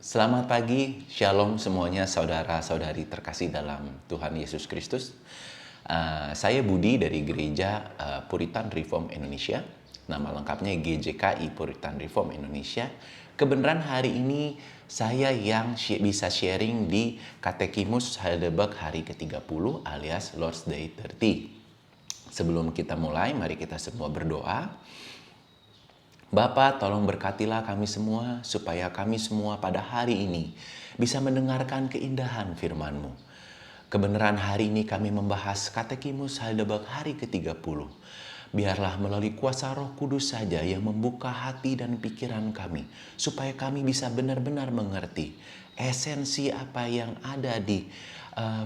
Selamat pagi, shalom semuanya saudara-saudari terkasih dalam Tuhan Yesus Kristus. Saya Budi dari Gereja Puritan Reform Indonesia. Nama lengkapnya GJKI Puritan Reform Indonesia. Kebenaran hari ini saya yang bisa sharing di Katekimus Heidelberg hari ke-30 alias Lord's Day 30. Sebelum kita mulai, mari kita semua berdoa. Bapa, tolong berkatilah kami semua, supaya kami semua pada hari ini bisa mendengarkan keindahan firman-Mu. Kebenaran hari ini kami membahas Katekimus Heidelberg hari ke-30. Biarlah melalui kuasa Roh Kudus saja yang membuka hati dan pikiran kami, supaya kami bisa benar-benar mengerti esensi apa yang ada di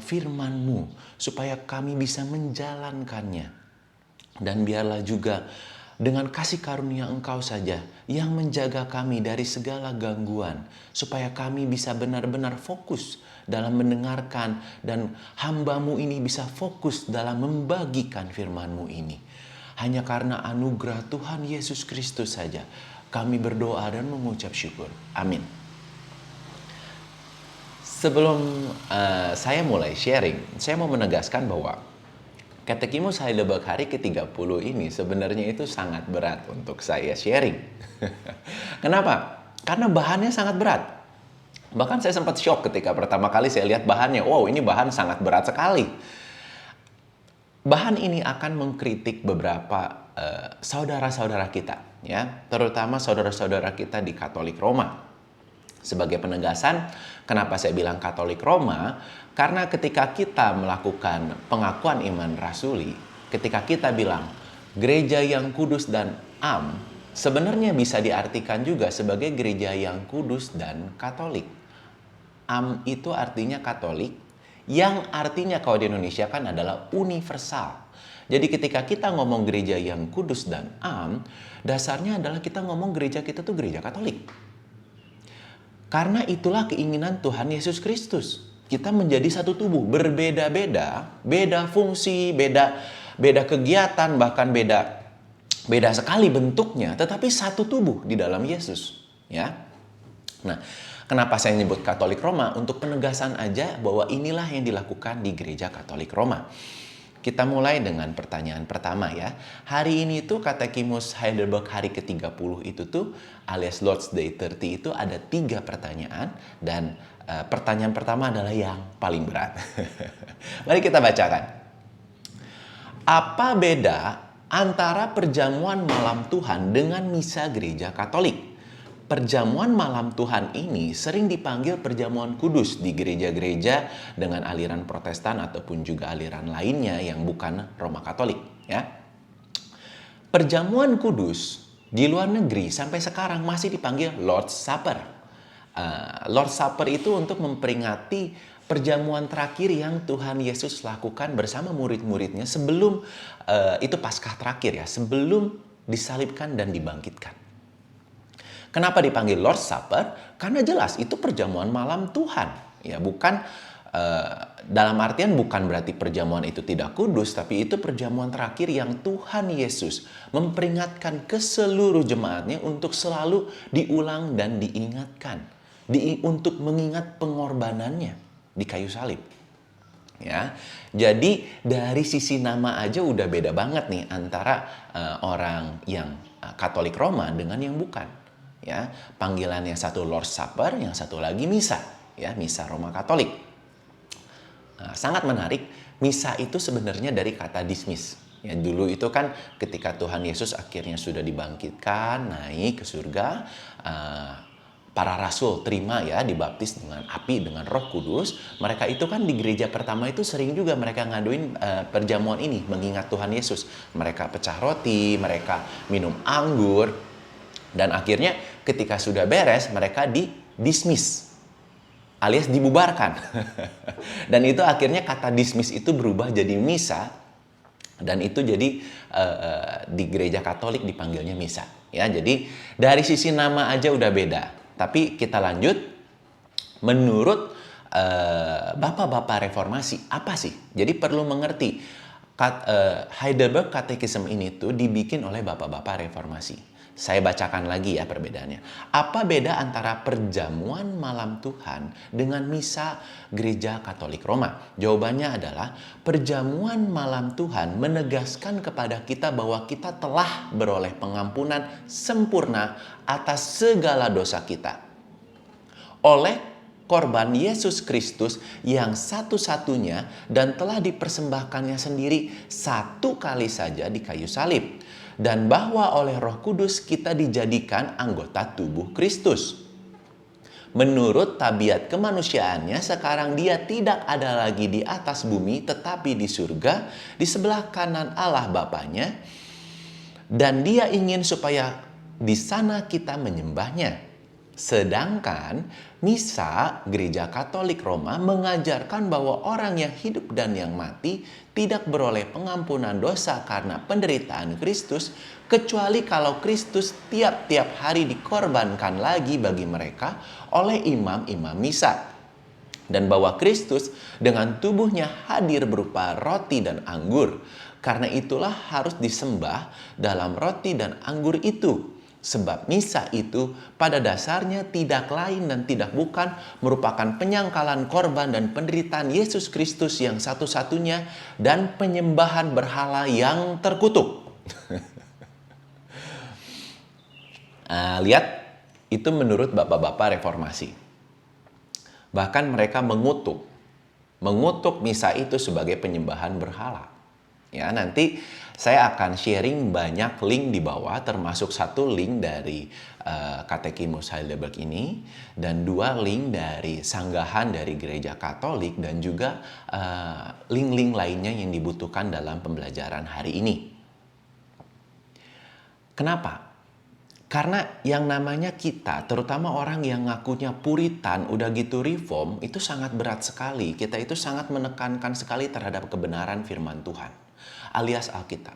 firman-Mu, supaya kami bisa menjalankannya. Dan biarlah juga dengan kasih karunia Engkau saja yang menjaga kami dari segala gangguan, supaya kami bisa benar-benar fokus dalam mendengarkan dan hamba-Mu ini bisa fokus dalam membagikan firman-Mu ini. Hanya karena anugerah Tuhan Yesus Kristus saja kami berdoa dan mengucap syukur. Amin. Sebelum saya mulai sharing, saya mau menegaskan bahwa Katekimus Heidelberg hari ke-30 ini sebenarnya itu sangat berat untuk saya sharing. Kenapa? Karena bahannya sangat berat. Bahkan saya sempat shock ketika pertama kali saya lihat bahannya. Wow, ini bahan sangat berat sekali. Bahan ini akan mengkritik beberapa saudara-saudara kita, ya, terutama saudara-saudara kita di Katolik Roma. Sebagai penegasan, kenapa saya bilang Katolik Roma? Karena ketika kita melakukan pengakuan iman rasuli, ketika kita bilang gereja yang kudus dan am, sebenarnya bisa diartikan juga sebagai gereja yang kudus dan Katolik. Am itu artinya Katolik, yang artinya kalau di Indonesia kan adalah universal. Jadi ketika kita ngomong gereja yang kudus dan am, dasarnya adalah kita ngomong gereja kita tuh gereja Katolik. Karena itulah keinginan Tuhan Yesus Kristus. Kita menjadi satu tubuh, berbeda-beda, beda fungsi, beda kegiatan, bahkan beda sekali bentuknya, tetapi satu tubuh di dalam Yesus, ya. Nah, kenapa saya nyebut Katolik Roma? Untuk penegasan aja bahwa inilah yang dilakukan di Gereja Katolik Roma. Kita mulai dengan pertanyaan pertama, ya. Hari ini tuh Katekimus Heidelberg hari ke-30 itu tuh alias Lord's Day 30 itu ada 3 pertanyaan. Dan pertanyaan pertama adalah yang paling berat. Mari kita bacakan. Apa beda antara perjamuan malam Tuhan dengan misa gereja Katolik? Perjamuan malam Tuhan ini sering dipanggil perjamuan kudus di gereja-gereja dengan aliran Protestan ataupun juga aliran lainnya yang bukan Roma Katolik, ya. Perjamuan kudus di luar negeri sampai sekarang masih dipanggil Lord's Supper. Lord's Supper itu untuk memperingati perjamuan terakhir yang Tuhan Yesus lakukan bersama murid-muridnya sebelum itu Paskah terakhir, ya, sebelum disalibkan dan dibangkitkan. Kenapa dipanggil Lord's Supper? Karena jelas itu perjamuan malam Tuhan, ya, bukan dalam artian bukan berarti perjamuan itu tidak kudus, tapi itu perjamuan terakhir yang Tuhan Yesus memperingatkan ke seluruh jemaatnya untuk selalu diulang dan diingatkan, untuk mengingat pengorbanannya di kayu salib. Ya, jadi dari sisi nama aja udah beda banget nih antara orang yang Katolik Roma dengan yang bukan. Ya, panggilan yang satu Lord's Supper, yang satu lagi misa, ya, misa Roma Katolik. Nah, sangat menarik, misa itu sebenarnya dari kata dismiss. Ya, dulu itu kan ketika Tuhan Yesus akhirnya sudah dibangkitkan, naik ke surga, para rasul terima, ya, dibaptis dengan api, dengan Roh Kudus. Mereka itu kan di gereja pertama itu sering juga mereka ngaduin perjamuan ini, mengingat Tuhan Yesus. Mereka pecah roti, mereka minum anggur. Dan akhirnya ketika sudah beres, mereka dismiss alias dibubarkan. Dan itu akhirnya kata dismiss itu berubah jadi misa. Dan itu jadi di gereja Katolik dipanggilnya misa. Ya, jadi dari sisi nama aja udah beda. Tapi kita lanjut. Menurut Bapak-Bapak Reformasi, apa sih? Jadi perlu mengerti. Heidelberg Catechism ini tuh dibikin oleh Bapak-Bapak Reformasi. Saya bacakan lagi ya perbedaannya. Apa beda antara perjamuan malam Tuhan dengan misa Gereja Katolik Roma? Jawabannya adalah perjamuan malam Tuhan menegaskan kepada kita bahwa kita telah beroleh pengampunan sempurna atas segala dosa kita oleh korban Yesus Kristus yang satu-satunya dan telah dipersembahkannya sendiri satu kali saja di kayu salib. Dan bahwa oleh Roh Kudus kita dijadikan anggota tubuh Kristus. Menurut tabiat kemanusiaannya, sekarang dia tidak ada lagi di atas bumi, tetapi di surga, di sebelah kanan Allah Bapanya. Dan dia ingin supaya di sana kita menyembahnya. Sedangkan misa Gereja Katolik Roma mengajarkan bahwa orang yang hidup dan yang mati tidak beroleh pengampunan dosa karena penderitaan Kristus, kecuali kalau Kristus tiap-tiap hari dikorbankan lagi bagi mereka oleh imam-imam misa. Dan bahwa Kristus dengan tubuhnya hadir berupa roti dan anggur. Karena itulah harus disembah dalam roti dan anggur itu. Sebab misa itu pada dasarnya tidak lain dan tidak bukan merupakan penyangkalan korban dan penderitaan Yesus Kristus yang satu-satunya dan penyembahan berhala yang terkutuk. Lihat, itu menurut bapak-bapak reformasi. Bahkan mereka mengutuk misa itu sebagai penyembahan berhala. Ya, nanti saya akan sharing banyak link di bawah, termasuk satu link dari Katekimus Heidelberg ini, dan 2 link dari sanggahan dari Gereja Katolik, dan juga link-link lainnya yang dibutuhkan dalam pembelajaran hari ini. Kenapa? Karena yang namanya kita, terutama orang yang ngakunya Puritan, udah gitu reform, itu sangat berat sekali. Kita itu sangat menekankan sekali terhadap kebenaran firman Tuhan, alias Alkitab.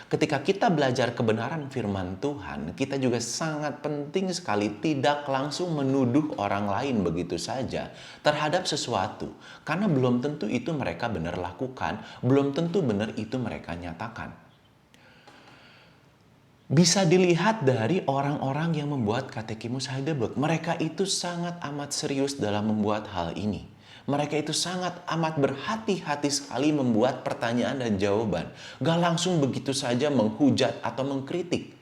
Ketika kita belajar kebenaran firman Tuhan, kita juga sangat penting sekali tidak langsung menuduh orang lain begitu saja terhadap sesuatu. Karena belum tentu itu mereka benar lakukan, belum tentu benar itu mereka nyatakan. Bisa dilihat dari orang-orang yang membuat Katekimus Heidelberg. Mereka itu sangat amat serius dalam membuat hal ini. Mereka itu sangat amat berhati-hati sekali membuat pertanyaan dan jawaban. Gak langsung begitu saja menghujat atau mengkritik.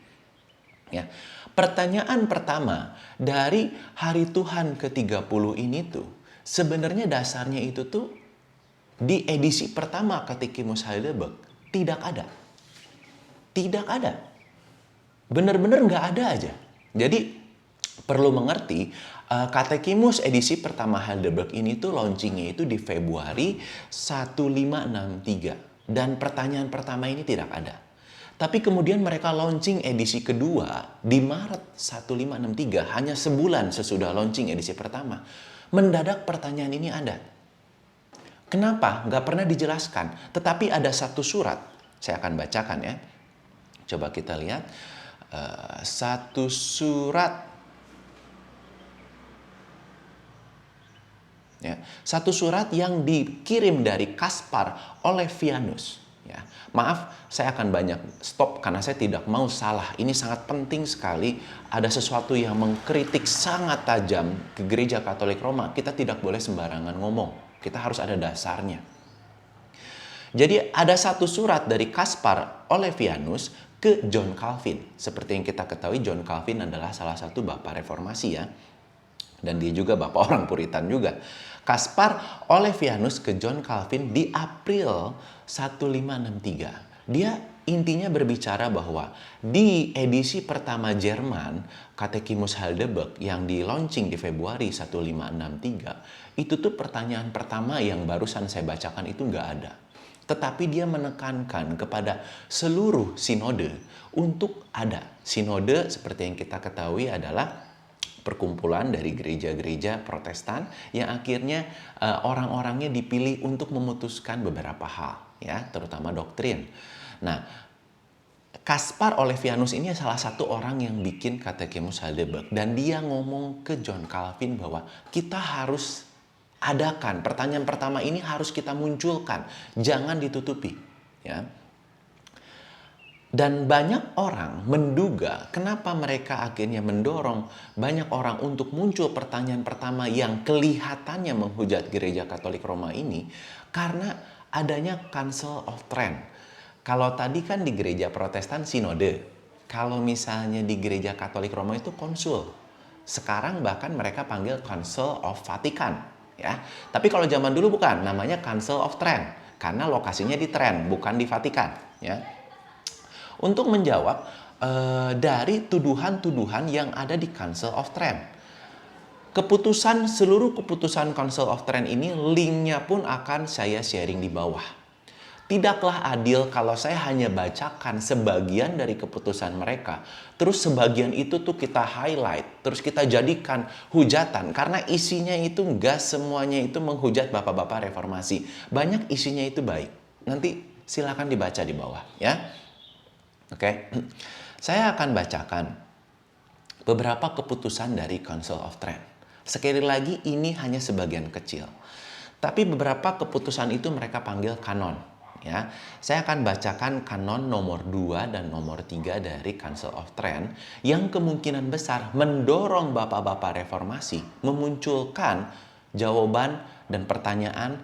Ya. Pertanyaan pertama dari hari Tuhan ke-30 ini tuh, sebenarnya dasarnya itu tuh di edisi pertama Katekimus Heidelberg tidak ada. Tidak ada. Benar-benar nggak ada aja. Jadi perlu mengerti, Katekimus edisi pertama Heidelberg ini tuh launchingnya itu di Februari 1563. Dan pertanyaan pertama ini tidak ada. Tapi kemudian mereka launching edisi kedua di Maret 1563. Hanya sebulan sesudah launching edisi pertama. Mendadak pertanyaan ini ada. Kenapa? Nggak pernah dijelaskan. Tetapi ada satu surat. Saya akan bacakan ya. Coba kita lihat. Satu surat, ya, satu surat yang dikirim dari Kaspar Olevianus. Ya, maaf, saya akan banyak stop karena saya tidak mau salah. Ini sangat penting sekali. Ada sesuatu yang mengkritik sangat tajam ke Gereja Katolik Roma. Kita tidak boleh sembarangan ngomong. Kita harus ada dasarnya. Jadi ada satu surat dari Kaspar Olevianus ke John Calvin. Seperti yang kita ketahui, John Calvin adalah salah satu bapak reformasi ya. Dan dia juga bapak orang Puritan juga. Kaspar Olevianus ke John Calvin di April 1563. Dia intinya berbicara bahwa di edisi pertama Jerman, Katekimus Heidelberg yang di launching di Februari 1563, itu tuh pertanyaan pertama yang barusan saya bacakan itu nggak ada. Tetapi dia menekankan kepada seluruh sinode untuk ada. Sinode seperti yang kita ketahui adalah perkumpulan dari gereja-gereja Protestan yang akhirnya orang-orangnya dipilih untuk memutuskan beberapa hal, ya, terutama doktrin. Nah, Kaspar Olevianus ini salah satu orang yang bikin Katekimus Heidelberg, dan dia ngomong ke John Calvin bahwa kita harus adakan, pertanyaan pertama ini harus kita munculkan, jangan ditutupi, ya. Dan banyak orang menduga kenapa mereka akhirnya mendorong banyak orang untuk muncul pertanyaan pertama yang kelihatannya menghujat gereja Katolik Roma ini karena adanya Council of Trent. Kalau tadi kan di gereja Protestan sinode, kalau misalnya di gereja Katolik Roma itu konsul. Sekarang bahkan mereka panggil Council of Vatican, ya. Tapi kalau zaman dulu bukan, namanya Council of Trent karena lokasinya di Trent, bukan di Vatikan, ya. Untuk menjawab dari tuduhan-tuduhan yang ada di Council of Trent. Seluruh keputusan Council of Trent ini linknya pun akan saya sharing di bawah. Tidaklah adil kalau saya hanya bacakan sebagian dari keputusan mereka, terus sebagian itu tuh kita highlight, terus kita jadikan hujatan, karena isinya itu enggak semuanya itu menghujat bapak-bapak reformasi. Banyak isinya itu baik. Nanti silakan dibaca di bawah, ya. Oke, saya akan bacakan beberapa keputusan dari Council of Trent. Sekali lagi ini hanya sebagian kecil. Tapi beberapa keputusan itu mereka panggil kanon. Ya, saya akan bacakan kanon nomor 2 dan nomor 3 dari Council of Trent yang kemungkinan besar mendorong bapak-bapak reformasi memunculkan jawaban dan pertanyaan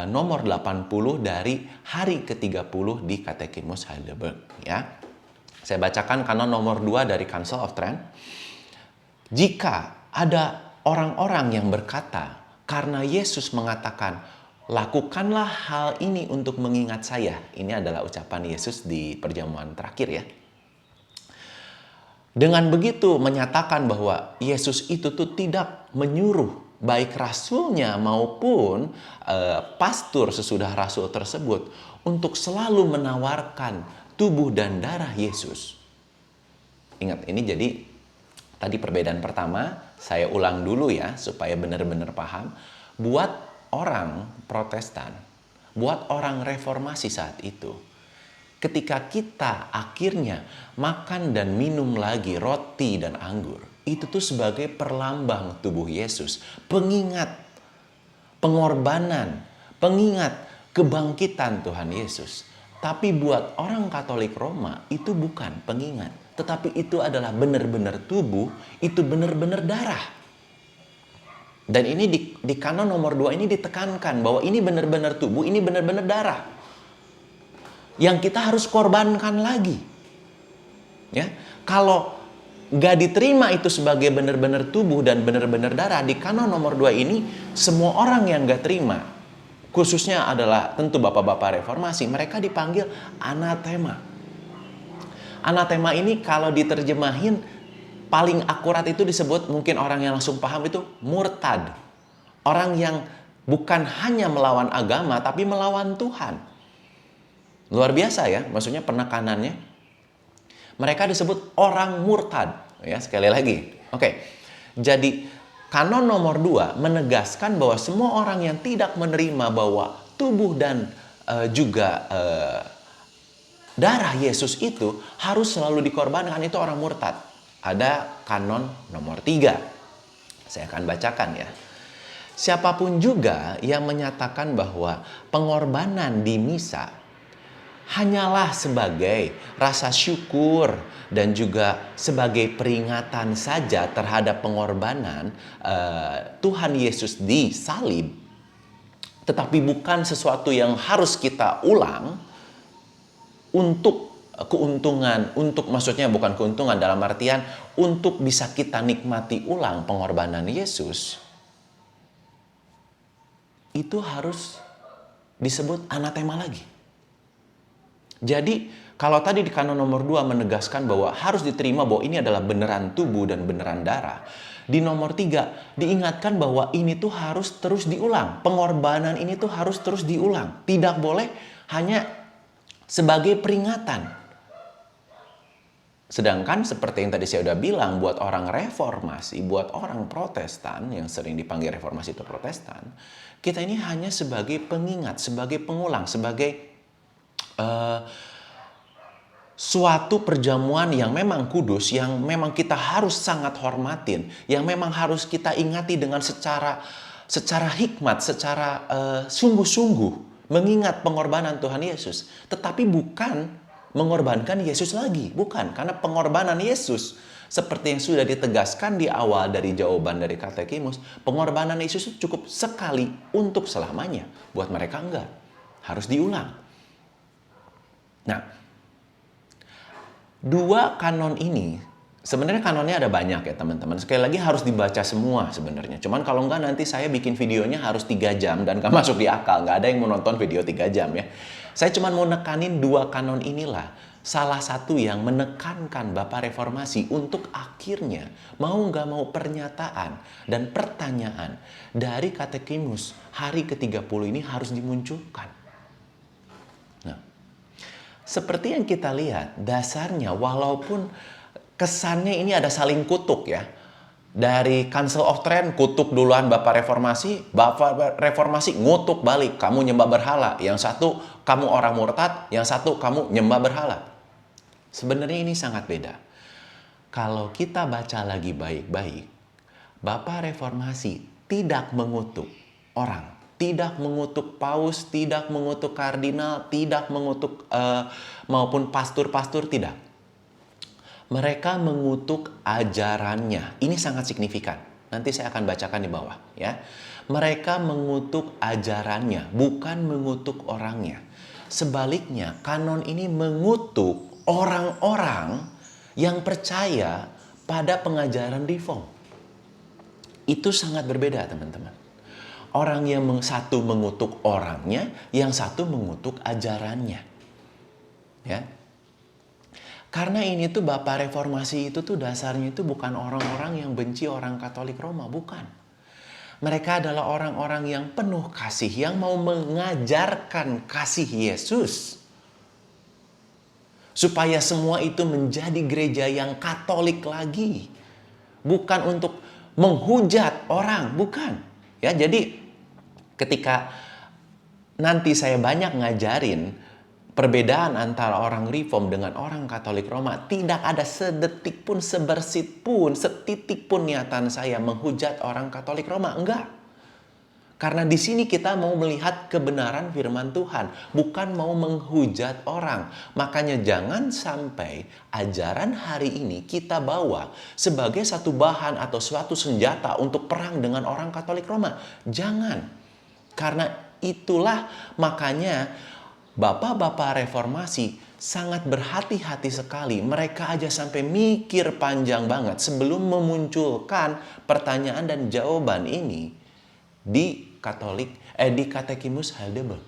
nomor 80 dari hari ke-30 di Katekismus Heidelberg. Ya. Saya bacakan kanon nomor 2 dari Council of Trent. Jika ada orang-orang yang berkata, karena Yesus mengatakan, lakukanlah hal ini untuk mengingat saya. Ini adalah ucapan Yesus di perjamuan terakhir, ya. Dengan begitu menyatakan bahwa Yesus itu tuh tidak menyuruh baik rasulnya maupun pastor sesudah rasul tersebut untuk selalu menawarkan tubuh dan darah Yesus. Ingat, ini jadi tadi perbedaan pertama, saya ulang dulu ya supaya benar-benar paham. Buat orang Protestan, buat orang reformasi saat itu, ketika kita akhirnya makan dan minum lagi roti dan anggur, itu tuh sebagai perlambang tubuh Yesus, pengingat pengorbanan, pengingat kebangkitan Tuhan Yesus. Tapi buat orang Katolik Roma itu bukan pengingat, tetapi itu adalah benar-benar tubuh, itu benar-benar darah. Dan ini di kanon nomor 2 ini ditekankan bahwa ini benar-benar tubuh, ini benar-benar darah. Yang kita harus korbankan lagi. Ya, kalau nggak diterima itu sebagai benar-benar tubuh dan benar-benar darah, di kanon nomor 2 ini semua orang yang nggak terima, khususnya adalah tentu bapak-bapak reformasi, mereka dipanggil anatema. Anatema ini kalau diterjemahin paling akurat itu disebut, mungkin orang yang langsung paham itu murtad. Orang yang bukan hanya melawan agama tapi melawan Tuhan. Luar biasa ya, maksudnya penekanannya. Mereka disebut orang murtad. Ya, sekali lagi. Oke. Jadi kanon nomor 2 menegaskan bahwa semua orang yang tidak menerima bahwa tubuh dan juga darah Yesus itu harus selalu dikorbankan, itu orang murtad. Ada kanon nomor 3. Saya akan bacakan ya. Siapapun juga yang menyatakan bahwa pengorbanan di misa hanyalah sebagai rasa syukur dan juga sebagai peringatan saja terhadap pengorbanan Tuhan Yesus di salib, tetapi bukan sesuatu yang harus kita ulang untuk keuntungan, maksudnya bukan keuntungan dalam artian untuk bisa kita nikmati ulang pengorbanan Yesus, itu harus disebut anatema lagi. Jadi kalau tadi di kanon nomor 2 menegaskan bahwa harus diterima bahwa ini adalah beneran tubuh dan beneran darah, di nomor 3 diingatkan bahwa ini tuh harus terus diulang. Pengorbanan ini tuh harus terus diulang. Tidak boleh hanya sebagai peringatan. Sedangkan seperti yang tadi saya udah bilang, buat orang reformasi, buat orang Protestan yang sering dipanggil reformasi atau Protestan, kita ini hanya sebagai pengingat, sebagai pengulang, sebagai suatu perjamuan yang memang kudus, yang memang kita harus sangat hormatin, yang memang harus kita ingati dengan secara hikmat, secara sungguh-sungguh mengingat pengorbanan Tuhan Yesus. Tetapi bukan mengorbankan Yesus lagi. Bukan, karena pengorbanan Yesus seperti yang sudah ditegaskan di awal dari jawaban dari katekimus, pengorbanan Yesus itu cukup sekali untuk selamanya. Buat mereka enggak, harus diulang. Nah, dua kanon ini, sebenarnya kanonnya ada banyak ya teman-teman. Sekali lagi harus dibaca semua sebenarnya. Cuman kalau enggak nanti saya bikin videonya harus 3 jam dan gak masuk di akal. Nggak ada yang mau nonton video 3 jam ya. Saya cuma mau nekanin dua kanon inilah. Salah satu yang menekankan Bapak Reformasi untuk akhirnya mau nggak mau pernyataan dan pertanyaan dari katekimus hari ke-30 ini harus dimunculkan. Nah, seperti yang kita lihat, dasarnya walaupun kesannya ini ada saling kutuk ya. Dari Council of Trent kutuk duluan Bapak Reformasi ngutuk balik, kamu nyembah berhala. Yang satu kamu orang murtad, yang satu kamu nyembah berhala. Sebenarnya ini sangat beda. Kalau kita baca lagi baik-baik, Bapak Reformasi tidak mengutuk orang, tidak mengutuk paus, tidak mengutuk kardinal, tidak mengutuk maupun pastor-pastor, tidak. Mereka mengutuk ajarannya. Ini sangat signifikan. Nanti saya akan bacakan di bawah ya. Mereka mengutuk ajarannya, bukan mengutuk orangnya. Sebaliknya, kanon ini mengutuk orang-orang yang percaya pada pengajaran reform. Itu sangat berbeda, teman-teman. Orang yang satu mengutuk orangnya, yang satu mengutuk ajarannya. Ya. Karena ini tuh Bapak Reformasi itu tuh dasarnya itu bukan orang-orang yang benci orang Katolik Roma, bukan. Mereka adalah orang-orang yang penuh kasih, yang mau mengajarkan kasih Yesus. Supaya semua itu menjadi gereja yang Katolik lagi. Bukan untuk menghujat orang, bukan. Ya, jadi ketika nanti saya banyak ngajarin perbedaan antara orang Reform dengan orang Katolik Roma, tidak ada sedetik pun, sebersit pun, setitik pun niatan saya menghujat orang Katolik Roma, enggak. Karena di sini kita mau melihat kebenaran firman Tuhan, bukan mau menghujat orang. Makanya jangan sampai ajaran hari ini kita bawa sebagai satu bahan atau suatu senjata untuk perang dengan orang Katolik Roma. Jangan. Karena itulah makanya Bapak-bapak Reformasi sangat berhati-hati sekali. Mereka aja sampai mikir panjang banget sebelum memunculkan pertanyaan dan jawaban ini di di Katekimus Heidelberg.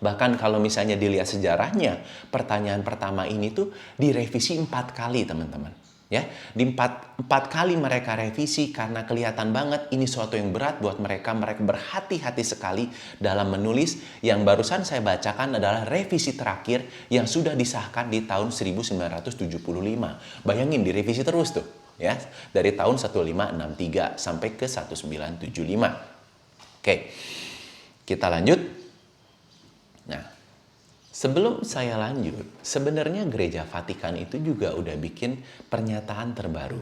Bahkan kalau misalnya dilihat sejarahnya, pertanyaan pertama ini tuh direvisi 4 kali, teman-teman. Ya, di 4 kali mereka revisi karena kelihatan banget ini suatu yang berat buat mereka. Mereka berhati-hati sekali dalam menulis. Yang barusan saya bacakan adalah revisi terakhir yang sudah disahkan di tahun 1975. Bayangin, direvisi terus tuh. Ya, dari tahun 1563 sampai ke 1975. Oke, kita lanjut. Nah, sebelum saya lanjut, sebenarnya Gereja Vatikan itu juga udah bikin pernyataan terbaru.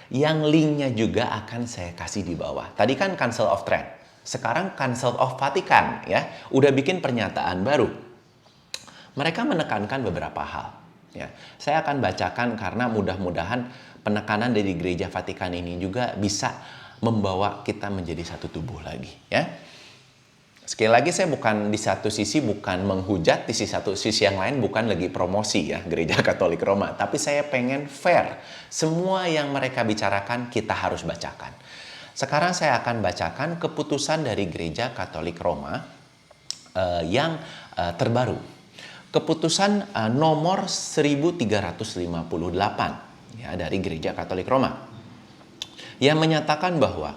Yang linknya juga akan saya kasih di bawah. Tadi kan Council of Trent, sekarang Council of Vatikan ya, udah bikin pernyataan baru. Mereka menekankan beberapa hal. Ya, saya akan bacakan karena mudah-mudahan penekanan dari Gereja Vatikan ini juga bisa membawa kita menjadi satu tubuh lagi ya. Sekali lagi saya bukan di satu sisi bukan menghujat, di satu sisi yang lain bukan lagi promosi ya Gereja Katolik Roma, tapi saya pengen fair. Semua yang mereka bicarakan kita harus bacakan. Sekarang saya akan bacakan keputusan dari Gereja Katolik Roma yang terbaru. Keputusan nomor 1358 ya dari Gereja Katolik Roma. Yang menyatakan bahwa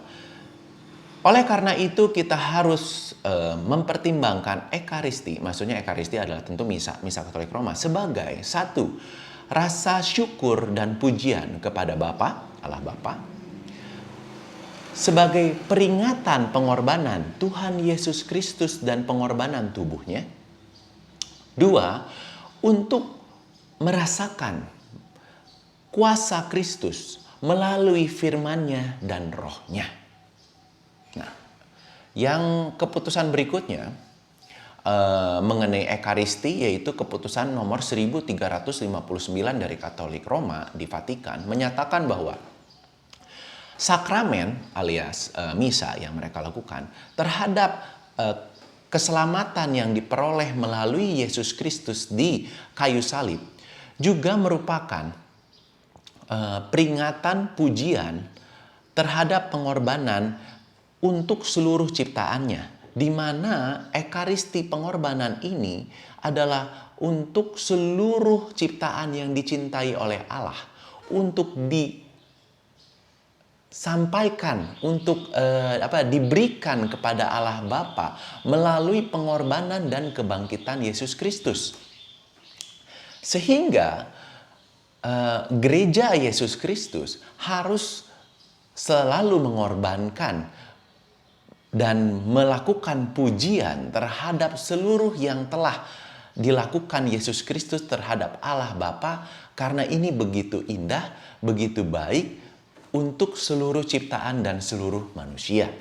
oleh karena itu kita harus mempertimbangkan Ekaristi, maksudnya Ekaristi adalah tentu misa Katolik Roma, sebagai satu rasa syukur dan pujian kepada Bapa, Allah Bapa, sebagai peringatan pengorbanan Tuhan Yesus Kristus dan pengorbanan tubuhnya. 2, untuk merasakan kuasa Kristus melalui firman-Nya dan Roh-Nya. Nah, yang keputusan berikutnya, mengenai Ekaristi, yaitu keputusan nomor 1359 dari Katolik Roma di Vatikan, menyatakan bahwa sakramen alias misa yang mereka lakukan terhadap keselamatan yang diperoleh melalui Yesus Kristus di kayu salib juga merupakan peringatan pujian terhadap pengorbanan untuk seluruh ciptaannya, di mana Ekaristi pengorbanan ini adalah untuk seluruh ciptaan yang dicintai oleh Allah, untuk disampaikan, untuk diberikan kepada Allah Bapa melalui pengorbanan dan kebangkitan Yesus Kristus. Sehingga gereja Yesus Kristus harus selalu mengorbankan dan melakukan pujian terhadap seluruh yang telah dilakukan Yesus Kristus terhadap Allah Bapa, karena ini begitu indah, begitu baik untuk seluruh ciptaan dan seluruh manusia.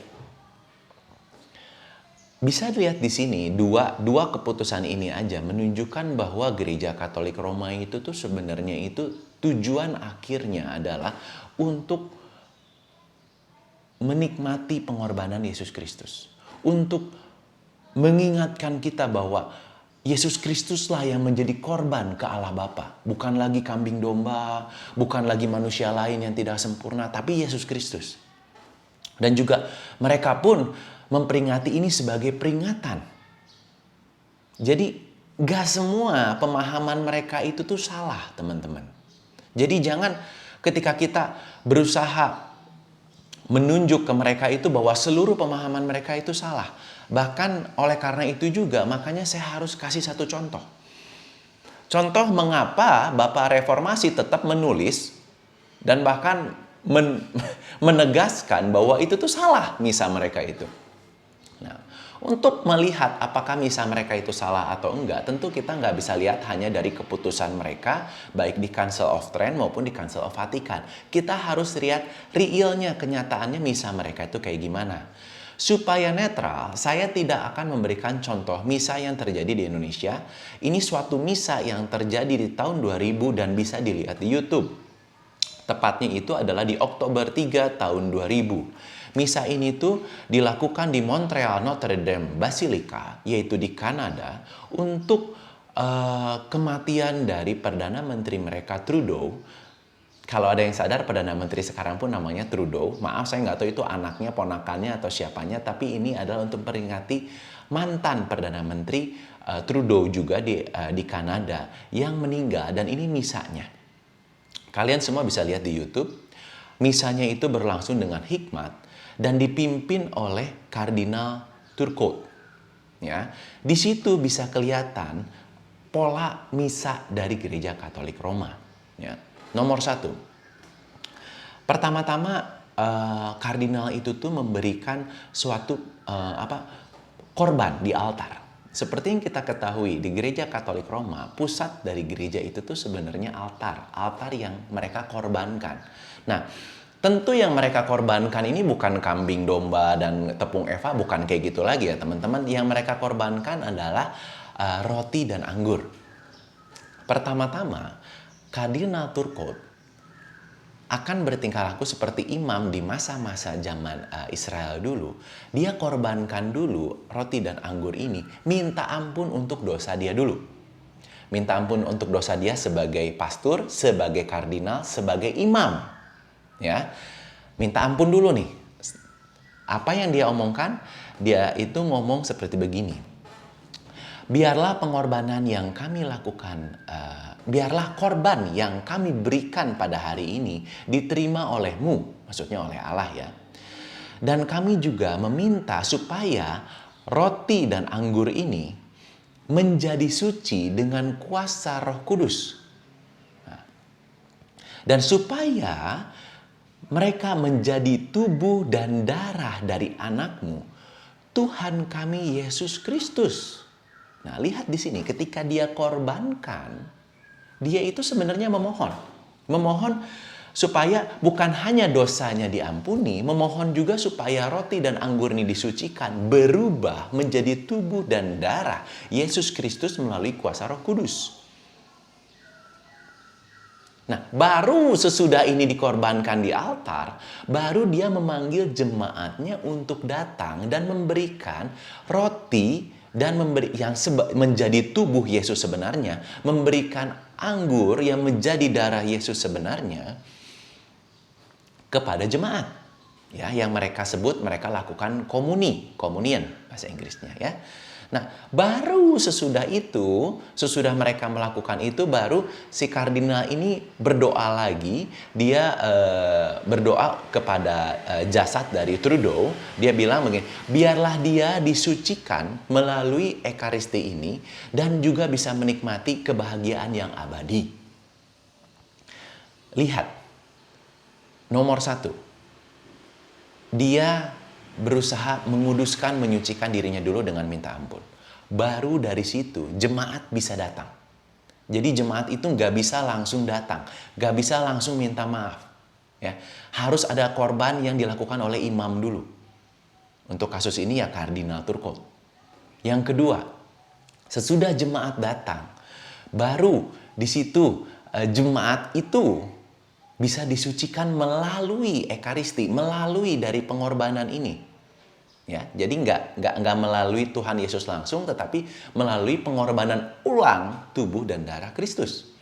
Bisa dilihat di sini dua keputusan ini aja menunjukkan bahwa Gereja Katolik Roma itu tuh sebenarnya itu tujuan akhirnya adalah untuk menikmati pengorbanan Yesus Kristus. Untuk mengingatkan kita bahwa Yesus Kristuslah yang menjadi korban ke Allah Bapa. Bukan lagi kambing domba, bukan lagi manusia lain yang tidak sempurna, tapi Yesus Kristus. Dan juga mereka pun memperingati ini sebagai peringatan. Jadi gak semua pemahaman mereka itu tuh salah, teman-teman. Jadi jangan ketika kita berusaha menunjuk ke mereka itu bahwa seluruh pemahaman mereka itu salah. Bahkan oleh karena itu juga makanya saya harus kasih satu contoh. Contoh mengapa Bapak Reformasi tetap menulis dan bahkan menegaskan bahwa itu tuh salah misa mereka itu. Nah, untuk melihat apakah misa mereka itu salah atau enggak, tentu kita nggak bisa lihat hanya dari keputusan mereka, baik di Council of Trent maupun di Council of Vatican. Kita harus lihat realnya, kenyataannya misa mereka itu kayak gimana. Supaya netral, saya tidak akan memberikan contoh misa yang terjadi di Indonesia. Ini suatu misa yang terjadi di tahun 2000 dan bisa dilihat di YouTube. Tepatnya itu adalah di Oktober 3 tahun 2000. Misa ini tuh dilakukan di Montreal Notre Dame Basilica, yaitu di Kanada, untuk kematian dari Perdana Menteri mereka Trudeau. Kalau ada yang sadar, Perdana Menteri sekarang pun namanya Trudeau. Maaf, saya nggak tahu itu anaknya, ponakannya, atau siapanya. Tapi ini adalah untuk memperingati mantan Perdana Menteri Trudeau juga di Kanada yang meninggal. Dan ini misanya. Kalian semua bisa lihat di YouTube. Misanya itu berlangsung dengan hikmat dan dipimpin oleh Kardinal Turcotte. Ya, di situ bisa kelihatan pola misa dari Gereja Katolik Roma. Ya. Nomor satu, pertama-tama kardinal itu tuh memberikan suatu korban di altar. Seperti yang kita ketahui di Gereja Katolik Roma, pusat dari gereja itu tuh sebenarnya altar yang mereka korbankan. Nah, tentu yang mereka korbankan ini bukan kambing domba dan tepung eva, bukan kayak gitu lagi ya teman-teman. Yang mereka korbankan adalah roti dan anggur. Pertama-tama, Kardinal Turcotte akan bertingkah laku seperti imam di masa-masa zaman Israel dulu. Dia korbankan dulu roti dan anggur ini, minta ampun untuk dosa dia dulu. Minta ampun untuk dosa dia sebagai pastor, sebagai kardinal, sebagai imam. Ya, minta ampun dulu nih. Apa yang dia omongkan? Dia itu ngomong seperti begini. Biarlah pengorbanan yang kami lakukan, biarlah korban yang kami berikan pada hari ini diterima olehmu, maksudnya oleh Allah ya. Dan kami juga meminta supaya roti dan anggur ini menjadi suci dengan kuasa Roh Kudus. Nah, dan supaya mereka menjadi tubuh dan darah dari anakmu, Tuhan kami Yesus Kristus. Nah, lihat di sini ketika dia korbankan, dia itu sebenarnya memohon supaya bukan hanya dosanya diampuni, memohon juga supaya roti dan anggur ini disucikan, berubah menjadi tubuh dan darah Yesus Kristus melalui kuasa Roh Kudus. Nah, baru sesudah ini dikorbankan di altar, baru dia memanggil jemaatnya untuk datang dan memberikan roti dan menjadi tubuh Yesus sebenarnya, memberikan anggur yang menjadi darah Yesus sebenarnya kepada jemaat. Ya, yang mereka sebut, mereka lakukan communion bahasa Inggrisnya ya. Nah, baru sesudah itu, sesudah mereka melakukan itu, baru si kardinal ini berdoa lagi. Dia berdoa kepada jasad dari Trudeau. Dia bilang begini, biarlah dia disucikan melalui Ekaristi ini dan juga bisa menikmati kebahagiaan yang abadi. Lihat, nomor satu, dia berusaha menguduskan, menyucikan dirinya dulu dengan minta ampun. Baru dari situ jemaat bisa datang. Jadi jemaat itu nggak bisa langsung datang, nggak bisa langsung minta maaf. Ya, harus ada korban yang dilakukan oleh imam dulu. Untuk kasus ini ya Kardinal Turco. Yang kedua, sesudah jemaat datang, baru di situ jemaat itu bisa disucikan melalui Ekaristi, melalui dari pengorbanan ini. Ya, jadi nggak melalui Tuhan Yesus langsung, tetapi melalui pengorbanan ulang tubuh dan darah Kristus.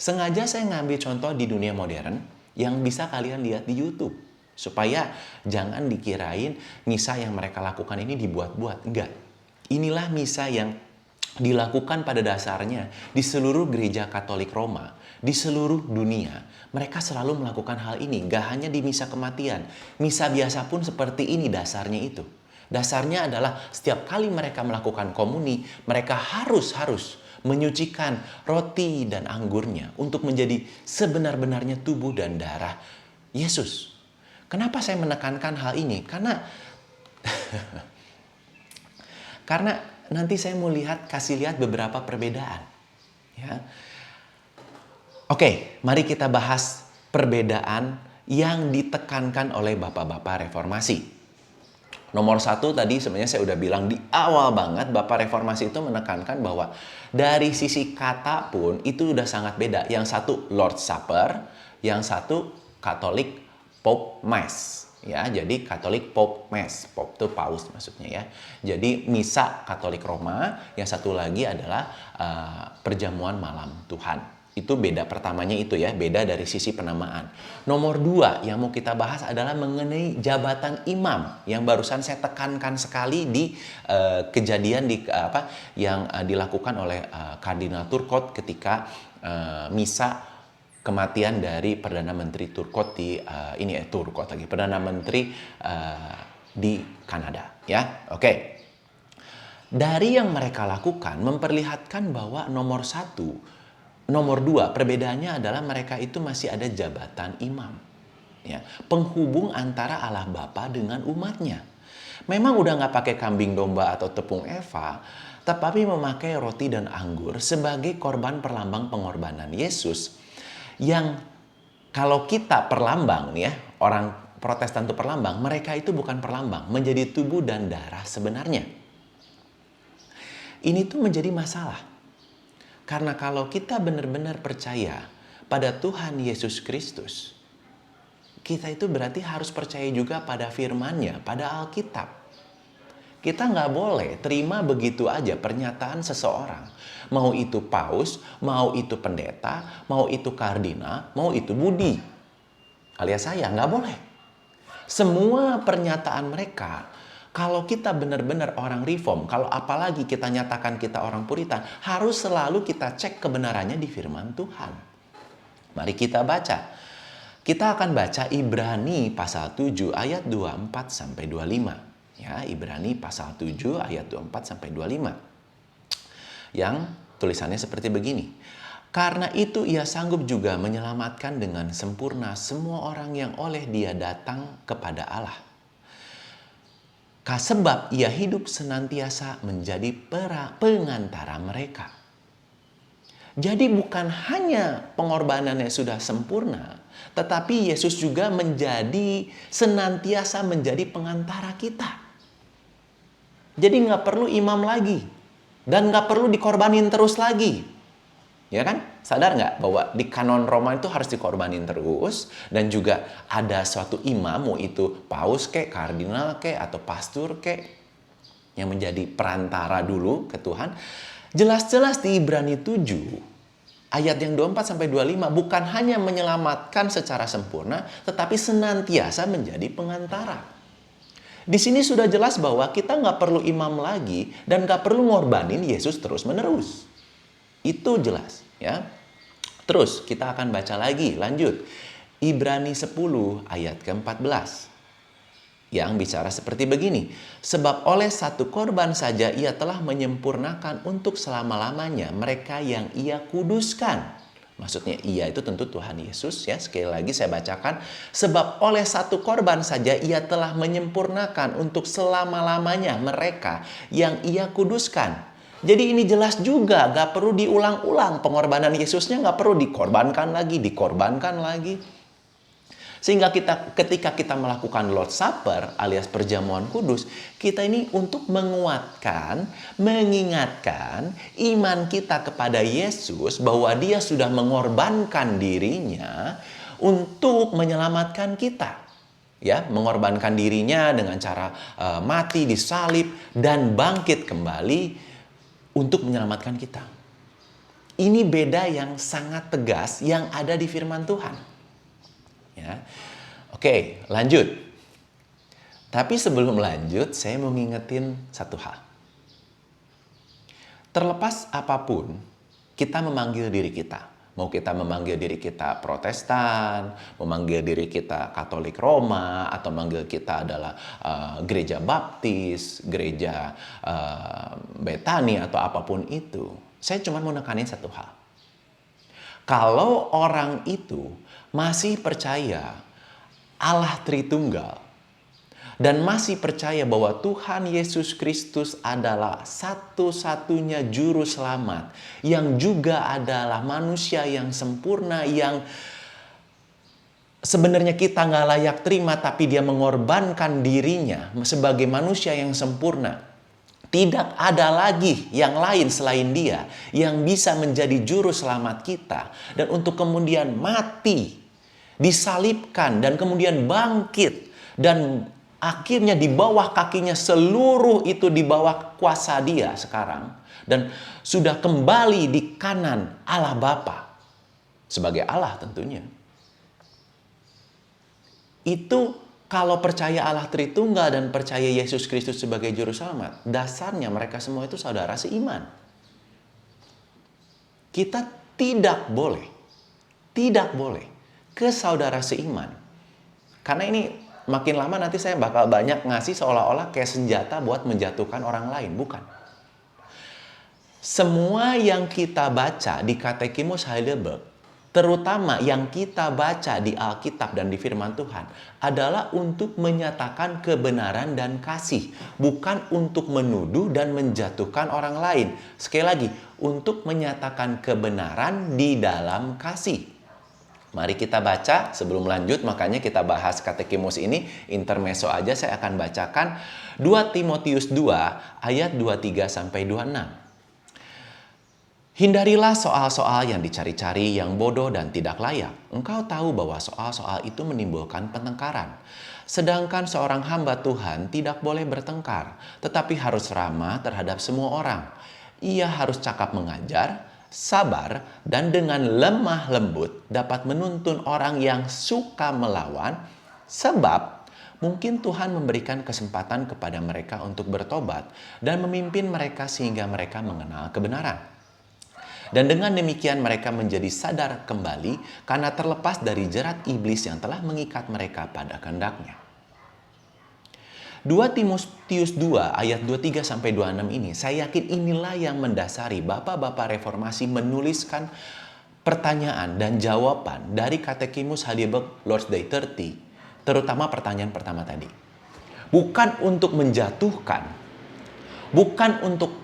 Sengaja saya ngambil contoh di dunia modern yang bisa kalian lihat di YouTube. Supaya jangan dikirain misa yang mereka lakukan ini dibuat-buat. Enggak. Inilah misa yang dilakukan pada dasarnya di seluruh gereja Katolik Roma, di seluruh dunia. Mereka selalu melakukan hal ini, gak hanya di misa kematian. Misa biasa pun seperti ini dasarnya itu. Dasarnya adalah setiap kali mereka melakukan komuni, mereka harus menyucikan roti dan anggurnya untuk menjadi sebenar-benarnya tubuh dan darah Yesus. Kenapa saya menekankan hal ini? Karena nanti saya mau kasih lihat beberapa perbedaan. Ya. Oke, mari kita bahas perbedaan yang ditekankan oleh bapak-bapak reformasi. Nomor satu tadi sebenarnya saya udah bilang di awal banget, bapak reformasi itu menekankan bahwa dari sisi kata pun itu udah sangat beda. Yang satu Lord's Supper, yang satu Catholic Pope Mass. Ya, jadi Katolik Pope Mass, Pope itu paus maksudnya ya. Jadi misa Katolik Roma, yang satu lagi adalah perjamuan malam Tuhan. Itu beda pertamanya itu ya, beda dari sisi penamaan. Nomor dua yang mau kita bahas adalah mengenai jabatan imam yang barusan saya tekankan sekali di kejadian yang dilakukan oleh Kardinal Turcot ketika misa kematian dari Perdana Menteri Turcot Perdana Menteri di Kanada ya. Oke. Dari yang mereka lakukan memperlihatkan bahwa nomor dua perbedaannya adalah mereka itu masih ada jabatan imam ya, penghubung antara Allah Bapa dengan umatnya. Memang udah nggak pakai kambing domba atau tepung eva, tetapi memakai roti dan anggur sebagai korban perlambang pengorbanan Yesus. Yang kalau kita perlambang nih ya, orang Protestan itu perlambang, mereka itu bukan perlambang, menjadi tubuh dan darah sebenarnya. Ini tuh menjadi masalah. Karena kalau kita benar-benar percaya pada Tuhan Yesus Kristus, kita itu berarti harus percaya juga pada firman-Nya, pada Alkitab. Kita nggak boleh terima begitu aja pernyataan seseorang. Mau itu paus, mau itu pendeta, mau itu kardinal, mau itu budi. Alias saya, nggak boleh. Semua pernyataan mereka, kalau kita benar-benar orang reform, kalau apalagi kita nyatakan kita orang puritan, harus selalu kita cek kebenarannya di firman Tuhan. Mari kita baca. Kita akan baca Ibrani pasal 7 ayat 24 sampai 25. Ya, Ibrani pasal 7 ayat 24 sampai 25. Yang tulisannya seperti begini. Karena itu ia sanggup juga menyelamatkan dengan sempurna semua orang yang oleh dia datang kepada Allah. Sebab ia hidup senantiasa menjadi pengantara mereka. Jadi bukan hanya pengorbanannya sudah sempurna, tetapi Yesus juga senantiasa menjadi pengantara kita. Jadi nggak perlu imam lagi. Dan nggak perlu dikorbanin terus lagi. Ya kan? Sadar nggak bahwa di kanon Roma itu harus dikorbanin terus. Dan juga ada suatu imam, mau itu paus kek, kardinal kek, atau pastor kek, yang menjadi perantara dulu ke Tuhan. Jelas-jelas di Ibrani 7, ayat yang 24-25, bukan hanya menyelamatkan secara sempurna, tetapi senantiasa menjadi pengantara. Di sini sudah jelas bahwa kita nggak perlu imam lagi dan nggak perlu ngorbanin Yesus terus-menerus. Itu jelas, ya. Terus kita akan baca lagi, lanjut. Ibrani 10 ayat ke-14. Yang bicara seperti begini. Sebab oleh satu korban saja ia telah menyempurnakan untuk selama-lamanya mereka yang ia kuduskan. Maksudnya ia itu tentu Tuhan Yesus, ya. Sekali lagi saya bacakan. Sebab oleh satu korban saja ia telah menyempurnakan untuk selama-lamanya mereka yang ia kuduskan. Jadi ini jelas juga, gak perlu diulang-ulang. Pengorbanan Yesusnya gak perlu dikorbankan lagi. Sehingga ketika kita melakukan Lord's Supper alias perjamuan kudus, kita ini untuk menguatkan, mengingatkan iman kita kepada Yesus bahwa dia sudah mengorbankan dirinya untuk menyelamatkan kita. Ya, mengorbankan dirinya dengan cara mati, disalib, dan bangkit kembali untuk menyelamatkan kita. Ini beda yang sangat tegas yang ada di firman Tuhan. Ya. Oke, lanjut. Tapi sebelum lanjut, saya mau ngingetin satu hal. Terlepas apapun, kita memanggil diri kita. Mau kita memanggil diri kita Protestan, memanggil diri kita Katolik Roma, atau manggil kita adalah gereja Baptis, gereja Betani, atau apapun itu. Saya cuma mau nekanin satu hal. Kalau orang itu masih percaya Allah Tritunggal dan masih percaya bahwa Tuhan Yesus Kristus adalah satu-satunya juru selamat yang juga adalah manusia yang sempurna yang sebenarnya kita nggak layak terima, tapi dia mengorbankan dirinya sebagai manusia yang sempurna. Tidak ada lagi yang lain selain dia yang bisa menjadi juru selamat kita. Dan untuk kemudian mati, disalibkan, dan kemudian bangkit. Dan akhirnya di bawah kakinya seluruh itu di bawah kuasa dia sekarang. Dan sudah kembali di kanan Allah Bapa. Sebagai Allah tentunya. Itu kalau percaya Allah Tritunggal dan percaya Yesus Kristus sebagai juru selamat, dasarnya mereka semua itu saudara seiman. Kita tidak boleh ke saudara seiman. Karena ini makin lama nanti saya bakal banyak ngasih seolah-olah kayak senjata buat menjatuhkan orang lain. Bukan. Semua yang kita baca di Katekismus Heidelberg, terutama yang kita baca di Alkitab dan di firman Tuhan, adalah untuk menyatakan kebenaran dan kasih. Bukan untuk menuduh dan menjatuhkan orang lain. Sekali lagi, untuk menyatakan kebenaran di dalam kasih. Mari kita baca sebelum lanjut, makanya kita bahas Katekismus ini, intermezzo aja saya akan bacakan 2 Timotius 2 ayat 23-26. Hindarilah soal-soal yang dicari-cari yang bodoh dan tidak layak. Engkau tahu bahwa soal-soal itu menimbulkan pertengkaran. Sedangkan seorang hamba Tuhan tidak boleh bertengkar, tetapi harus ramah terhadap semua orang. Ia harus cakap mengajar, sabar, dan dengan lemah lembut dapat menuntun orang yang suka melawan, sebab mungkin Tuhan memberikan kesempatan kepada mereka untuk bertobat dan memimpin mereka sehingga mereka mengenal kebenaran. Dan dengan demikian mereka menjadi sadar kembali karena terlepas dari jerat iblis yang telah mengikat mereka pada kehendaknya. 2 Timotius 2 ayat 23-26 ini, saya yakin inilah yang mendasari bapak-bapak reformasi menuliskan pertanyaan dan jawaban dari Katekismus Heidelberg Lord's Day 30, terutama pertanyaan pertama tadi. Bukan untuk menjatuhkan, bukan untuk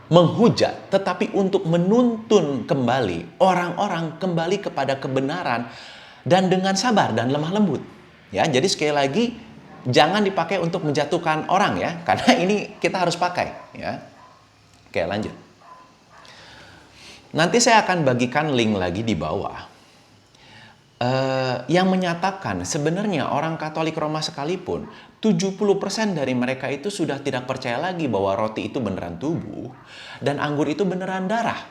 menghujat, tetapi untuk menuntun kembali orang-orang kembali kepada kebenaran dan dengan sabar dan lemah lembut. Ya, jadi sekali lagi jangan dipakai untuk menjatuhkan orang ya, karena ini kita harus pakai ya. Oke, lanjut. Nanti saya akan bagikan link lagi di bawah. Yang menyatakan sebenarnya orang Katolik Roma sekalipun 70% dari mereka itu sudah tidak percaya lagi bahwa roti itu beneran tubuh dan anggur itu beneran darah.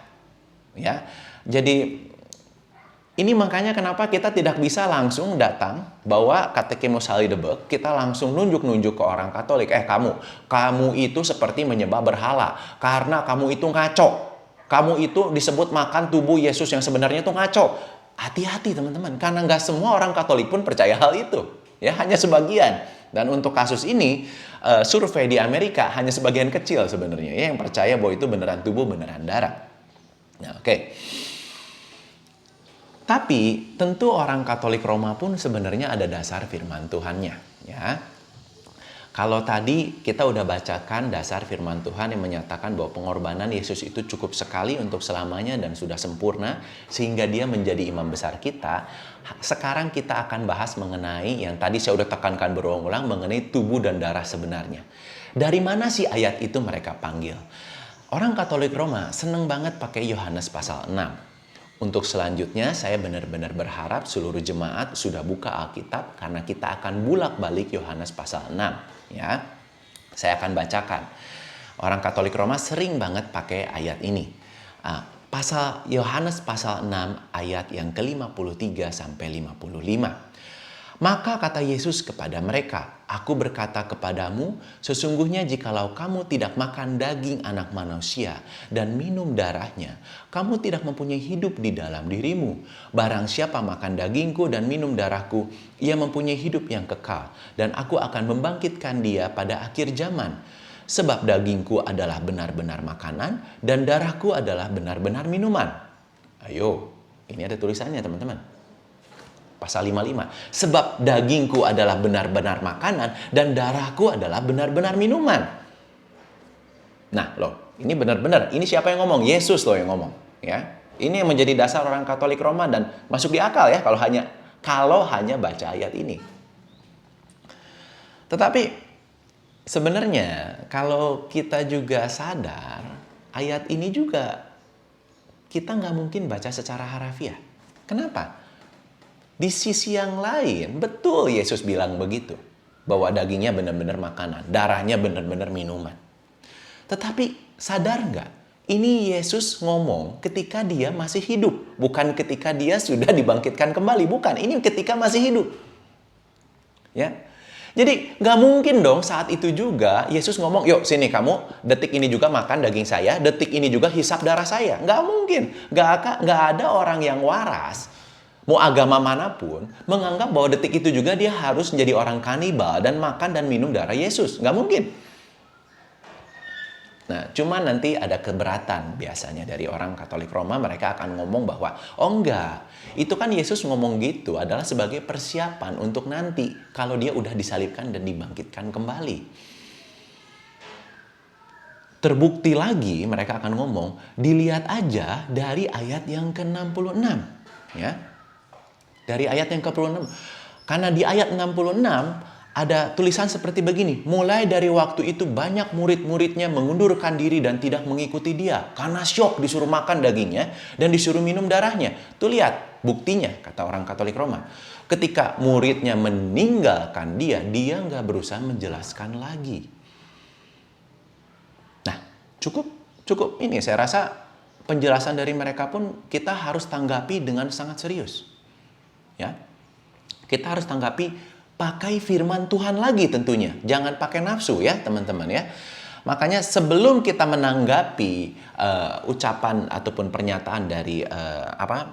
Ya. Jadi ini makanya kenapa kita tidak bisa langsung datang bawa katekimus Heidelberg, kita langsung nunjuk-nunjuk ke orang Katolik, kamu itu seperti menyembah berhala karena kamu itu ngaco. Kamu itu disebut makan tubuh Yesus yang sebenarnya itu ngaco. Hati-hati teman-teman, karena nggak semua orang Katolik pun percaya hal itu. Ya, hanya sebagian. Dan untuk kasus ini, survei di Amerika hanya sebagian kecil sebenarnya ya, yang percaya bahwa itu beneran tubuh, beneran darah. Nah, oke. Tapi tentu orang Katolik Roma pun sebenarnya ada dasar firman Tuhannya. Ya. Kalau tadi kita udah bacakan dasar firman Tuhan yang menyatakan bahwa pengorbanan Yesus itu cukup sekali untuk selamanya dan sudah sempurna sehingga dia menjadi imam besar kita. Sekarang kita akan bahas mengenai yang tadi saya udah tekankan berulang-ulang mengenai tubuh dan darah sebenarnya. Dari mana sih ayat itu mereka panggil? Orang Katolik Roma seneng banget pakai Yohanes pasal 6. Untuk selanjutnya saya benar-benar berharap seluruh jemaat sudah buka Alkitab karena kita akan bulak-balik Yohanes pasal 6. Ya, saya akan bacakan. Orang Katolik Roma sering banget pakai ayat ini. Pasal Yohanes pasal 6 ayat yang ke-53 sampai 55. Maka kata Yesus kepada mereka, "Aku berkata kepadamu, sesungguhnya jikalau kamu tidak makan daging anak manusia dan minum darahnya, kamu tidak mempunyai hidup di dalam dirimu. Barang siapa makan dagingku dan minum darahku, ia mempunyai hidup yang kekal, dan aku akan membangkitkan dia pada akhir zaman. Sebab dagingku adalah benar-benar makanan, dan darahku adalah benar-benar minuman." Ayo, ini ada tulisannya teman-teman. Pasal 55. Sebab dagingku adalah benar-benar makanan dan darahku adalah benar-benar minuman. Nah, loh, ini benar-benar. Ini siapa yang ngomong? Yesus loh yang ngomong, ya. Ini yang menjadi dasar orang Katolik Roma dan masuk di akal ya kalau hanya baca ayat ini. Tetapi sebenarnya kalau kita juga sadar, ayat ini juga kita nggak mungkin baca secara harafiah. Kenapa? Di sisi yang lain, betul Yesus bilang begitu. Bahwa dagingnya benar-benar makanan, darahnya benar-benar minuman. Tetapi sadar nggak? Ini Yesus ngomong ketika dia masih hidup. Bukan ketika dia sudah dibangkitkan kembali. Bukan, ini ketika masih hidup. Ya. Jadi nggak mungkin dong saat itu juga Yesus ngomong, "Yuk sini kamu, detik ini juga makan daging saya, detik ini juga hisap darah saya." Nggak mungkin. Nggak ada orang yang waras, mau agama manapun, menganggap bahwa detik itu juga dia harus menjadi orang kanibal dan makan dan minum darah Yesus. Nggak mungkin. Nah, cuma nanti ada keberatan biasanya dari orang Katolik Roma. Mereka akan ngomong bahwa, oh enggak, itu kan Yesus ngomong gitu adalah sebagai persiapan untuk nanti kalau dia udah disalibkan dan dibangkitkan kembali. Terbukti lagi mereka akan ngomong, dilihat aja dari ayat yang ke-66. Ya. Dari ayat yang ke-66. Karena di ayat 66 ada tulisan seperti begini. Mulai dari waktu itu banyak murid-muridnya mengundurkan diri dan tidak mengikuti dia. Karena syok disuruh makan dagingnya dan disuruh minum darahnya. Tuh lihat buktinya kata orang Katolik Roma. Ketika muridnya meninggalkan dia nggak berusaha menjelaskan lagi. Nah cukup ini saya rasa penjelasan dari mereka pun kita harus tanggapi dengan sangat serius. Ya, kita harus tanggapi pakai firman Tuhan lagi tentunya. Jangan pakai nafsu ya teman-teman ya. Makanya sebelum kita menanggapi ucapan ataupun pernyataan dari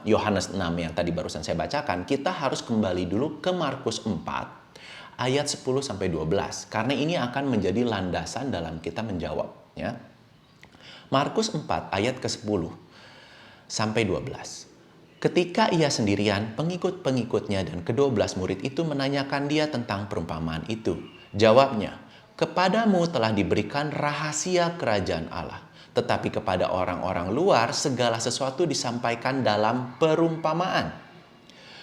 Yohanes 6 yang tadi barusan saya bacakan, kita harus kembali dulu ke Markus 4 ayat 10 sampai 12 karena ini akan menjadi landasan dalam kita menjawab ya. Markus 4 ayat ke-10 sampai 12. Ketika ia sendirian, pengikut-pengikutnya dan ke-12 murid itu menanyakan dia tentang perumpamaan itu. Jawabnya, "Kepadamu telah diberikan rahasia kerajaan Allah. Tetapi kepada orang-orang luar, segala sesuatu disampaikan dalam perumpamaan.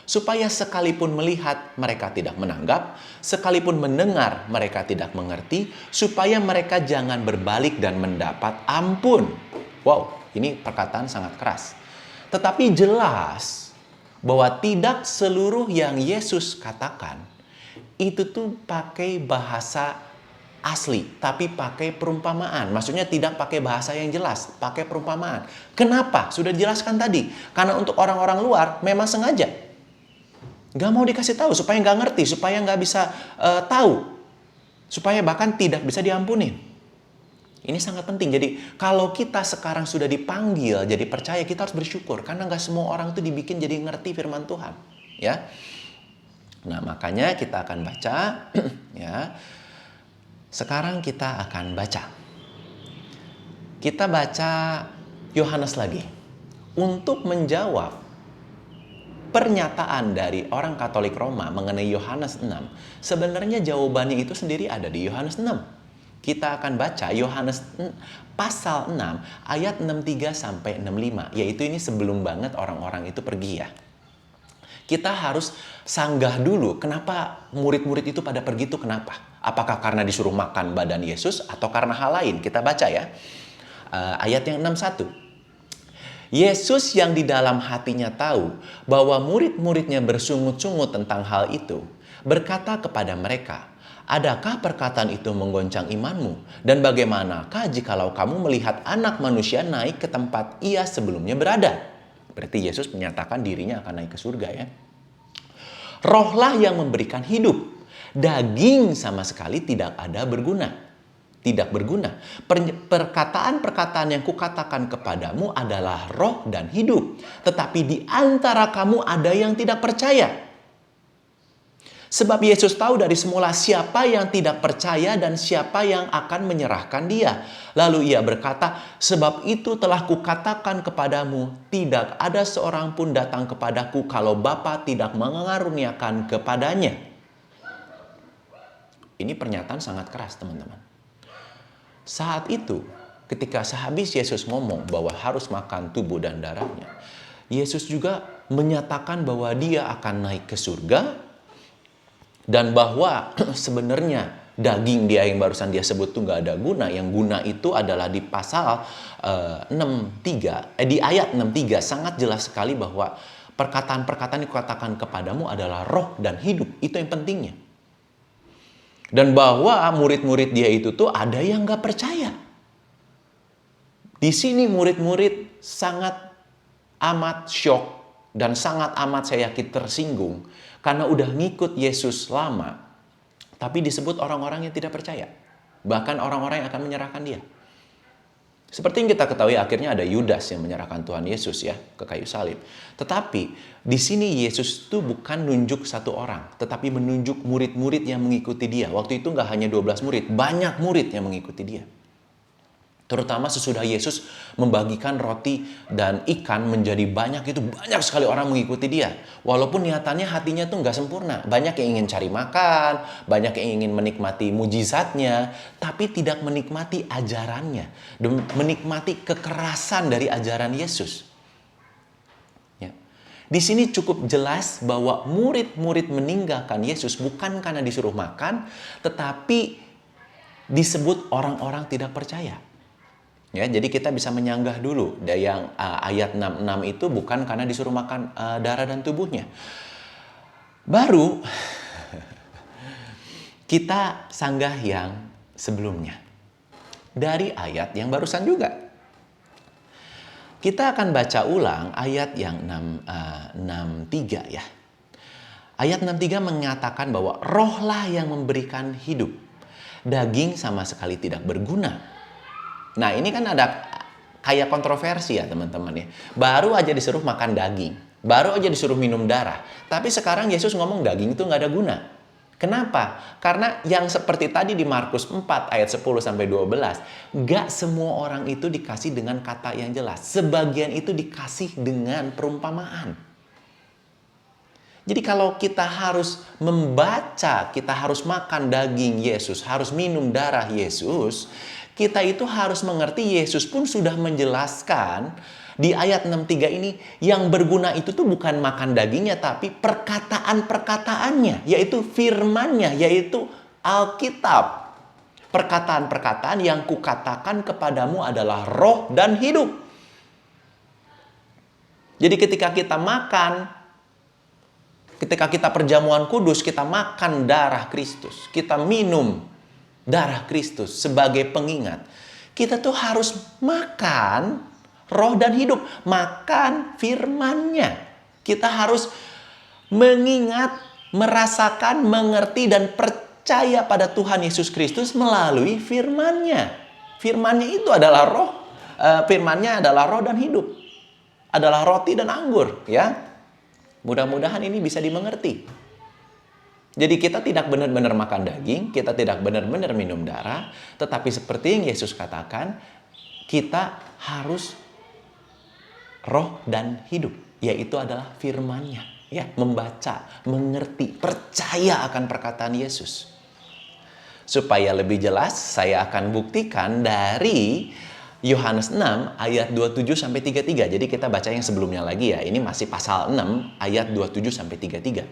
Supaya sekalipun melihat, mereka tidak menanggap, sekalipun mendengar, mereka tidak mengerti, supaya mereka jangan berbalik dan mendapat ampun. Wow, ini perkataan sangat keras. Tetapi jelas bahwa tidak seluruh yang Yesus katakan itu tuh pakai bahasa asli, tapi pakai perumpamaan. Maksudnya tidak pakai bahasa yang jelas, pakai perumpamaan. Kenapa? Sudah dijelaskan tadi. Karena untuk orang-orang luar memang sengaja nggak mau dikasih tahu, supaya nggak ngerti, supaya nggak bisa tahu, supaya bahkan tidak bisa diampunin. Ini sangat penting. Jadi kalau kita sekarang sudah dipanggil jadi percaya, kita harus bersyukur karena nggak semua orang itu dibikin jadi ngerti firman Tuhan, ya. Nah, makanya kita akan baca ya. Sekarang kita akan baca. Kita baca Yohanes lagi untuk menjawab pernyataan dari orang Katolik Roma mengenai Yohanes 6. Sebenarnya jawabannya itu sendiri ada di Yohanes 6. Kita akan baca Yohanes pasal 6 ayat 63 sampai 65. Yaitu ini sebelum banget orang-orang itu pergi ya. Kita harus sanggah dulu kenapa murid-murid itu pada pergi itu kenapa? Apakah karena disuruh makan badan Yesus atau karena hal lain? Kita baca ya. Ayat yang 61. Yesus yang di dalam hatinya tahu bahwa murid-muridnya bersungut-sungut tentang hal itu, berkata kepada mereka, "Adakah perkataan itu menggoncang imanmu? Dan bagaimanakah jikalau kamu melihat Anak Manusia naik ke tempat ia sebelumnya berada?" Berarti Yesus menyatakan dirinya akan naik ke surga ya. Rohlah yang memberikan hidup. Daging sama sekali tidak ada berguna. Tidak berguna. Perkataan-perkataan yang kukatakan kepadamu adalah roh dan hidup. Tetapi di antara kamu ada yang tidak percaya. Sebab Yesus tahu dari semula siapa yang tidak percaya dan siapa yang akan menyerahkan dia. Lalu ia berkata, sebab itu telah kukatakan kepadamu, tidak ada seorang pun datang kepadaku kalau Bapa tidak mengaruniakan kepadanya. Ini pernyataan sangat keras teman-teman. Saat itu, ketika sehabis Yesus ngomong bahwa harus makan tubuh dan darahnya, Yesus juga menyatakan bahwa dia akan naik ke surga dan bahwa sebenarnya daging dia yang barusan dia sebut tuh nggak ada guna. Yang guna itu adalah di pasal 63, di ayat 63 sangat jelas sekali bahwa perkataan-perkataan yang kukatakan kepadamu adalah roh dan hidup. Itu yang pentingnya. Dan bahwa murid-murid dia itu tuh ada yang gak percaya. Di sini murid-murid sangat amat shock dan sangat amat saya yakin tersinggung. Karena udah ngikut Yesus lama, tapi disebut orang-orang yang tidak percaya. Bahkan orang-orang yang akan menyerahkan dia. Seperti yang kita ketahui akhirnya ada Yudas yang menyerahkan Tuhan Yesus ya ke kayu salib. Tetapi di sini Yesus itu bukan nunjuk satu orang, tetapi menunjuk murid-murid yang mengikuti dia. Waktu itu nggak hanya 12 murid, banyak murid yang mengikuti dia. Terutama sesudah Yesus membagikan roti dan ikan menjadi banyak, itu banyak sekali orang mengikuti dia. Walaupun niatannya hatinya tuh nggak sempurna. Banyak yang ingin cari makan, banyak yang ingin menikmati mujizatnya, tapi tidak menikmati ajarannya. Dan menikmati kekerasan dari ajaran Yesus. Ya. Di sini cukup jelas bahwa murid-murid meninggalkan Yesus bukan karena disuruh makan, tetapi disebut orang-orang tidak percaya. Ya, jadi kita bisa menyanggah dulu dari yang ayat 66 itu bukan karena disuruh makan darah dan tubuhnya. Baru kita sanggah yang sebelumnya. Dari ayat yang barusan juga. Kita akan baca ulang ayat yang 63 ya. Ayat 63 mengatakan bahwa rohlah yang memberikan hidup. Daging sama sekali tidak berguna. Nah ini kan ada kayak kontroversi ya teman-teman ya. Baru aja disuruh makan daging. Baru aja disuruh minum darah. Tapi sekarang Yesus ngomong daging itu nggak ada guna. Kenapa? Karena yang seperti tadi di Markus 4 ayat 10 sampai 12. Nggak semua orang itu dikasih dengan kata yang jelas. Sebagian itu dikasih dengan perumpamaan. Jadi kalau kita harus membaca, kita harus makan daging Yesus, harus minum darah Yesus, kita itu harus mengerti Yesus pun sudah menjelaskan di ayat 63 ini, yang berguna itu tuh bukan makan dagingnya, tapi perkataan-perkataannya, yaitu firman-Nya, yaitu Alkitab. Perkataan-perkataan yang kukatakan kepadamu adalah roh dan hidup. Jadi ketika kita makan, ketika kita perjamuan kudus, kita makan darah Kristus, kita minum darah Kristus sebagai pengingat. Kita tuh harus makan roh dan hidup, makan firman-Nya. Kita harus mengingat, merasakan, mengerti, dan percaya pada Tuhan Yesus Kristus melalui firman-Nya. Firman-Nya itu adalah roh, firman-Nya adalah roh dan hidup. Adalah roti dan anggur, ya. Mudah-mudahan ini bisa dimengerti. Jadi kita tidak benar-benar makan daging, kita tidak benar-benar minum darah, tetapi seperti yang Yesus katakan, kita harus roh dan hidup, yaitu adalah firman-Nya, ya, membaca, mengerti, percaya akan perkataan Yesus. Supaya lebih jelas, saya akan buktikan dari Yohanes 6 ayat 27 sampai 33. Jadi kita baca yang sebelumnya lagi ya. Ini masih pasal 6 ayat 27 sampai 33.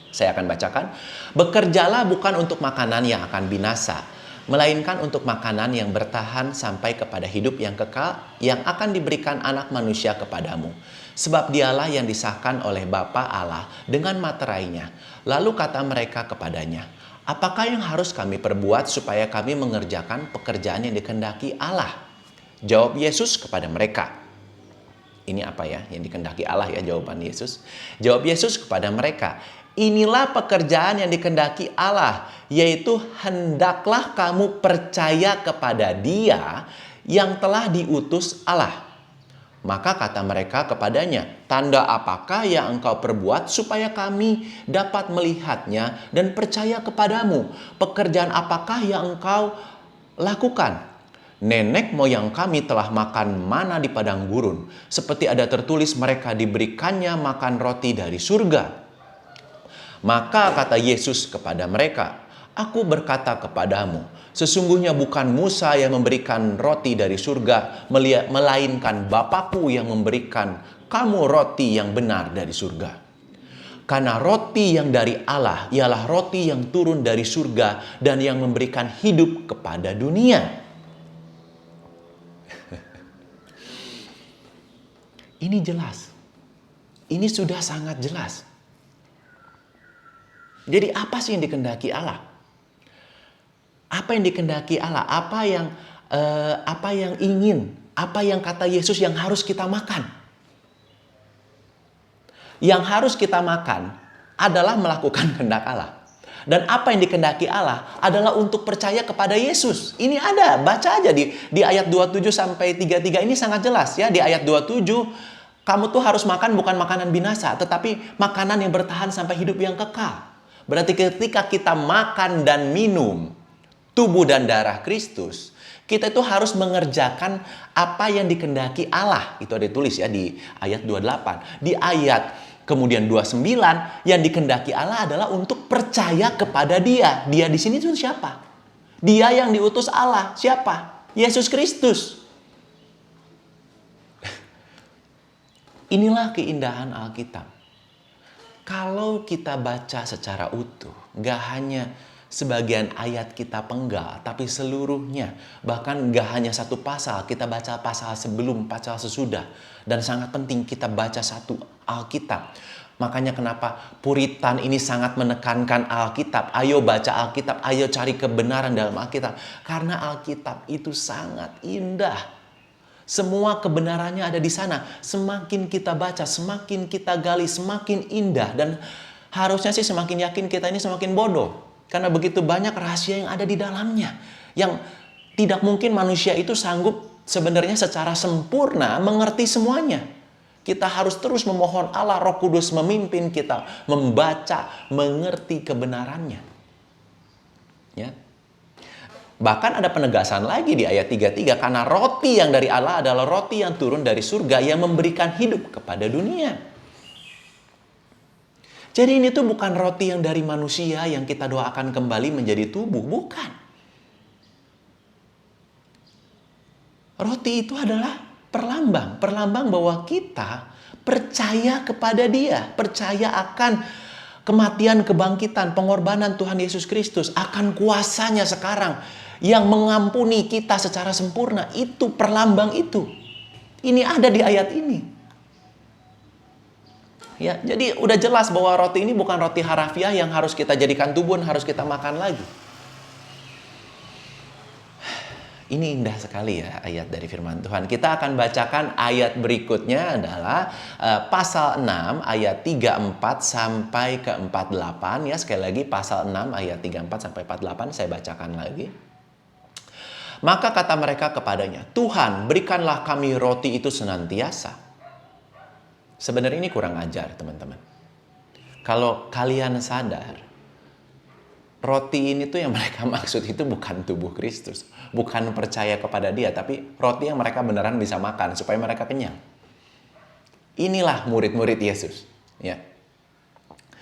Saya akan bacakan. Bekerjalah bukan untuk makanan yang akan binasa, melainkan untuk makanan yang bertahan sampai kepada hidup yang kekal, yang akan diberikan Anak Manusia kepadamu. Sebab dialah yang disahkan oleh Bapa Allah dengan materainya. Lalu kata mereka kepadanya, apakah yang harus kami perbuat supaya kami mengerjakan pekerjaan yang dikehendaki Allah? Jawab Yesus kepada mereka. Ini apa ya yang dikehendaki Allah ya, jawaban Yesus. Jawab Yesus kepada mereka, inilah pekerjaan yang dikehendaki Allah, yaitu hendaklah kamu percaya kepada Dia yang telah diutus Allah. Maka kata mereka kepadanya, tanda apakah yang engkau perbuat supaya kami dapat melihatnya dan percaya kepadamu? Pekerjaan apakah yang engkau lakukan? Nenek moyang kami telah makan mana di padang gurun, seperti ada tertulis mereka diberikannya makan roti dari surga. Maka kata Yesus kepada mereka, aku berkata kepadamu, sesungguhnya bukan Musa yang memberikan roti dari surga, melainkan Bapakku yang memberikan kamu roti yang benar dari surga. Karena roti yang dari Allah ialah roti yang turun dari surga dan yang memberikan hidup kepada dunia. Ini jelas. Ini sudah sangat jelas. Jadi apa sih yang dikehendaki Allah? Apa yang dikehendaki Allah? Apa yang ingin? Apa yang kata Yesus yang harus kita makan? Yang harus kita makan adalah melakukan kehendak Allah. Dan apa yang dikehendaki Allah adalah untuk percaya kepada Yesus. Ini ada, baca aja di ayat 27 sampai 33 ini sangat jelas ya. Di ayat 27 kamu tuh harus makan bukan makanan binasa, tetapi makanan yang bertahan sampai hidup yang kekal. Berarti ketika kita makan dan minum tubuh dan darah Kristus, kita itu harus mengerjakan apa yang dikehendaki Allah. Itu ada ditulis ya di ayat 28. Di ayat kemudian 29, yang dikehendaki Allah adalah untuk percaya kepada Dia. Dia di sini itu siapa? Dia yang diutus Allah. Siapa? Yesus Kristus. Inilah keindahan Alkitab. Kalau kita baca secara utuh, gak hanya sebagian ayat kita penggal, tapi seluruhnya. Bahkan gak hanya satu pasal, kita baca pasal sebelum, pasal sesudah. Dan sangat penting kita baca satu Alkitab. Makanya kenapa Puritan ini sangat menekankan Alkitab. Ayo baca Alkitab, ayo cari kebenaran dalam Alkitab. Karena Alkitab itu sangat indah. Semua kebenarannya ada di sana. Semakin kita baca, semakin kita gali, semakin indah. Dan harusnya sih semakin yakin kita ini semakin bodoh. Karena begitu banyak rahasia yang ada di dalamnya. Yang tidak mungkin manusia itu sanggup sebenarnya secara sempurna mengerti semuanya. Kita harus terus memohon Allah Roh Kudus memimpin kita membaca, mengerti kebenarannya. Ya. Bahkan ada penegasan lagi di ayat 33, karena roti yang dari Allah adalah roti yang turun dari surga yang memberikan hidup kepada dunia. Jadi ini tuh bukan roti yang dari manusia yang kita doakan kembali menjadi tubuh, bukan. Roti itu adalah perlambang bahwa kita percaya kepada Dia, percaya akan kematian, kebangkitan, pengorbanan Tuhan Yesus Kristus, akan kuasanya sekarang yang mengampuni kita secara sempurna. Itu perlambang itu. Ini ada di ayat ini. Ya, jadi udah jelas bahwa roti ini bukan roti harafiah yang harus kita jadikan tubuh, harus kita makan lagi. Ini indah sekali ya ayat dari firman Tuhan. Kita akan bacakan ayat berikutnya adalah pasal 6 ayat 34 sampai ke 48 ya. Sekali lagi pasal 6 ayat 34 sampai 48 saya bacakan lagi. Maka kata mereka kepadanya, Tuhan berikanlah kami roti itu senantiasa. Sebenarnya ini kurang ajar teman-teman. Kalau kalian sadar, roti ini tuh yang mereka maksud itu bukan tubuh Kristus. Bukan percaya kepada Dia, tapi roti yang mereka beneran bisa makan supaya mereka kenyang. Inilah murid-murid Yesus. Ya.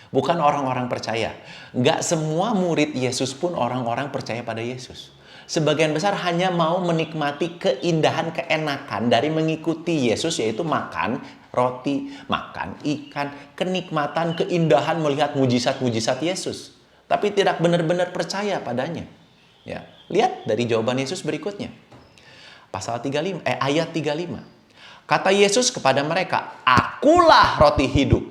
Bukan orang-orang percaya. Nggak semua murid Yesus pun orang-orang percaya pada Yesus. Sebagian besar hanya mau menikmati keindahan, keenakan dari mengikuti Yesus, yaitu makan roti, makan ikan, kenikmatan, keindahan melihat mujizat-mujizat Yesus. Tapi tidak benar-benar percaya padanya. Ya, lihat dari jawaban Yesus berikutnya. Pasal 35, ayat 35. Kata Yesus kepada mereka, Akulah roti hidup.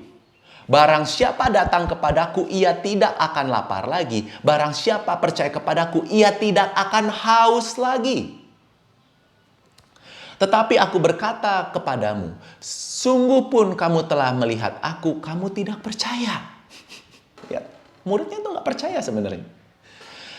Barang siapa datang kepadaku, ia tidak akan lapar lagi. Barang siapa percaya kepadaku, ia tidak akan haus lagi. Tetapi aku berkata kepadamu, sungguh pun kamu telah melihat aku, kamu tidak percaya. Ya, muridnya itu nggak percaya sebenarnya.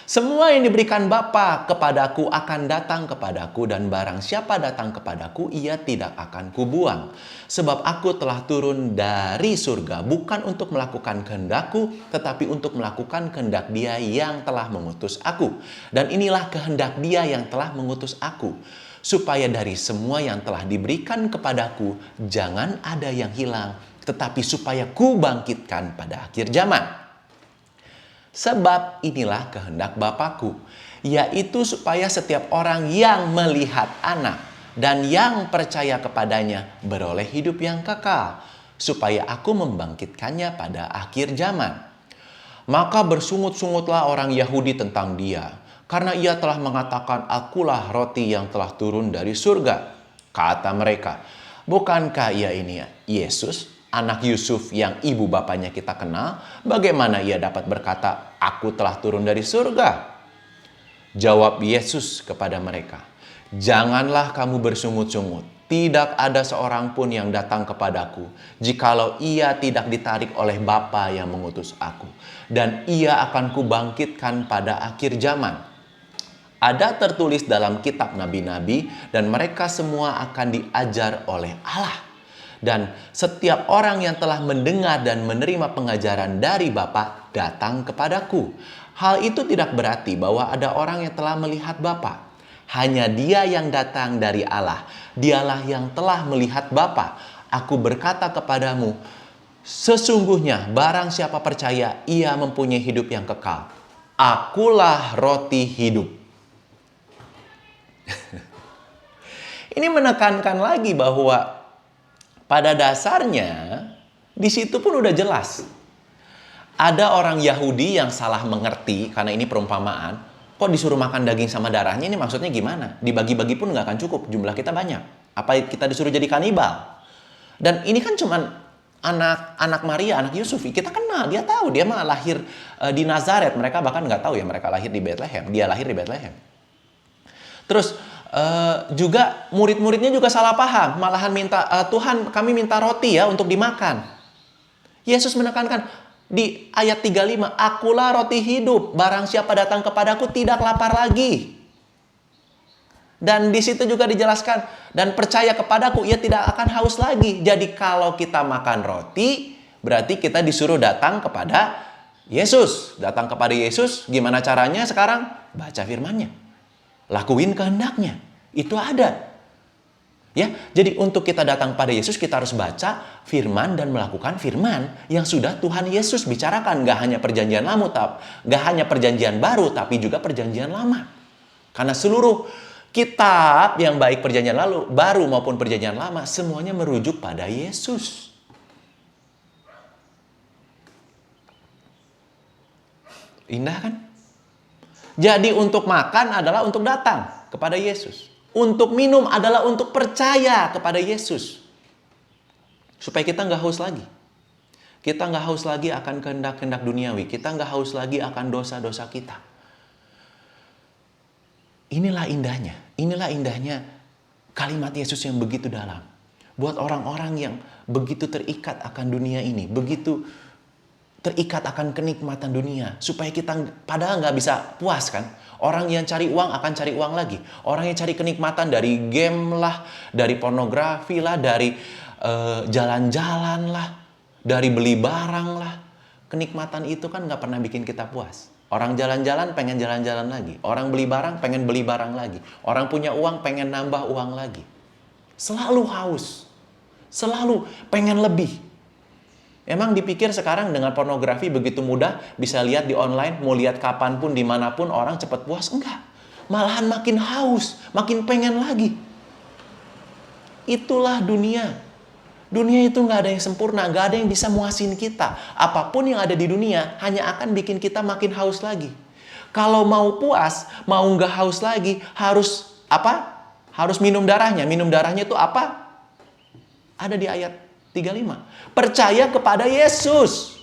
Semua yang diberikan Bapa kepadaku akan datang kepadaku, dan barang siapa datang kepadaku, ia tidak akan kubuang. Sebab aku telah turun dari surga, bukan untuk melakukan kehendakku, tetapi untuk melakukan kehendak Dia yang telah mengutus aku. Dan inilah kehendak Dia yang telah mengutus aku, supaya dari semua yang telah diberikan kepadaku, jangan ada yang hilang, tetapi supaya kubangkitkan pada akhir zaman. Sebab inilah kehendak Bapakku, yaitu supaya setiap orang yang melihat Anak dan yang percaya kepadanya beroleh hidup yang kekal, supaya aku membangkitkannya pada akhir zaman. Maka bersungut-sungutlah orang Yahudi tentang Dia, karena Ia telah mengatakan, Akulah roti yang telah turun dari surga. Kata mereka, bukankah Ia ini Yesus, anak Yusuf yang ibu bapaknya kita kenal? Bagaimana Ia dapat berkata, Aku telah turun dari surga? Jawab Yesus kepada mereka, Janganlah kamu bersungut-sungut. Tidak ada seorang pun yang datang kepadaku, jikalau ia tidak ditarik oleh Bapa yang mengutus aku. Dan ia akan kubangkitkan pada akhir zaman. Ada tertulis dalam kitab nabi-nabi, dan mereka semua akan diajar oleh Allah. Dan setiap orang yang telah mendengar dan menerima pengajaran dari Bapa datang kepadaku. Hal itu tidak berarti bahwa ada orang yang telah melihat Bapa. Hanya Dia yang datang dari Allah. Dialah yang telah melihat Bapa. Aku berkata kepadamu, sesungguhnya barang siapa percaya, ia mempunyai hidup yang kekal. Akulah roti hidup. Ini menekankan lagi bahwa pada dasarnya, di situ pun udah jelas. Ada orang Yahudi yang salah mengerti, karena ini perumpamaan. Kok disuruh makan daging sama darahnya, ini maksudnya gimana? Dibagi-bagi pun nggak akan cukup, jumlah kita banyak. Apa kita disuruh jadi kanibal? Dan ini kan cuma anak Maria, anak Yusuf. Kita kenal, dia tahu, dia mah lahir di Nazaret. Mereka bahkan nggak tahu ya, mereka lahir di Bethlehem. Dia lahir di Bethlehem. Terus, juga murid-muridnya juga salah paham, malahan minta, Tuhan kami minta roti ya untuk dimakan. Yesus menekankan di ayat 35, Akulah roti hidup, barang siapa datang kepadaku tidak lapar lagi. Dan di situ juga dijelaskan, dan percaya kepadaku ia tidak akan haus lagi. Jadi kalau kita makan roti, berarti kita disuruh datang kepada Yesus. Datang kepada Yesus, gimana caranya sekarang? Baca firman-Nya. Lakuin kehendaknya. Itu ada. Ya, jadi untuk kita datang pada Yesus, kita harus baca firman dan melakukan firman yang sudah Tuhan Yesus bicarakan. Gak hanya perjanjian lama, gak hanya perjanjian baru, tapi juga perjanjian lama. Karena seluruh Kitab yang baik perjanjian lalu, baru maupun perjanjian lama, semuanya merujuk pada Yesus. Indah kan? Jadi untuk makan adalah untuk datang kepada Yesus. Untuk minum adalah untuk percaya kepada Yesus. Supaya kita nggak haus lagi. Kita nggak haus lagi akan kehendak-kehendak duniawi. Kita nggak haus lagi akan dosa-dosa kita. Inilah indahnya. Inilah indahnya kalimat Yesus yang begitu dalam. Buat orang-orang yang begitu terikat akan dunia ini. Begitu terikat akan kenikmatan dunia. Supaya kita padahal nggak bisa puas kan. Orang yang cari uang akan cari uang lagi. Orang yang cari kenikmatan dari game lah. Dari pornografi lah. Dari jalan-jalan lah. Dari beli barang lah. Kenikmatan itu kan nggak pernah bikin kita puas. Orang jalan-jalan pengen jalan-jalan lagi. Orang beli barang pengen beli barang lagi. Orang punya uang pengen nambah uang lagi. Selalu haus. Selalu pengen lebih. Emang dipikir sekarang dengan pornografi begitu mudah, bisa lihat di online, mau lihat kapanpun, dimanapun, orang cepat puas? Enggak. Malahan makin haus, makin pengen lagi. Itulah dunia. Dunia itu nggak ada yang sempurna, nggak ada yang bisa muasin kita. Apapun yang ada di dunia hanya akan bikin kita makin haus lagi. Kalau mau puas, mau nggak haus lagi, harus apa? Harus minum darahnya. Minum darahnya itu apa? Ada di ayat 35. Percaya kepada Yesus.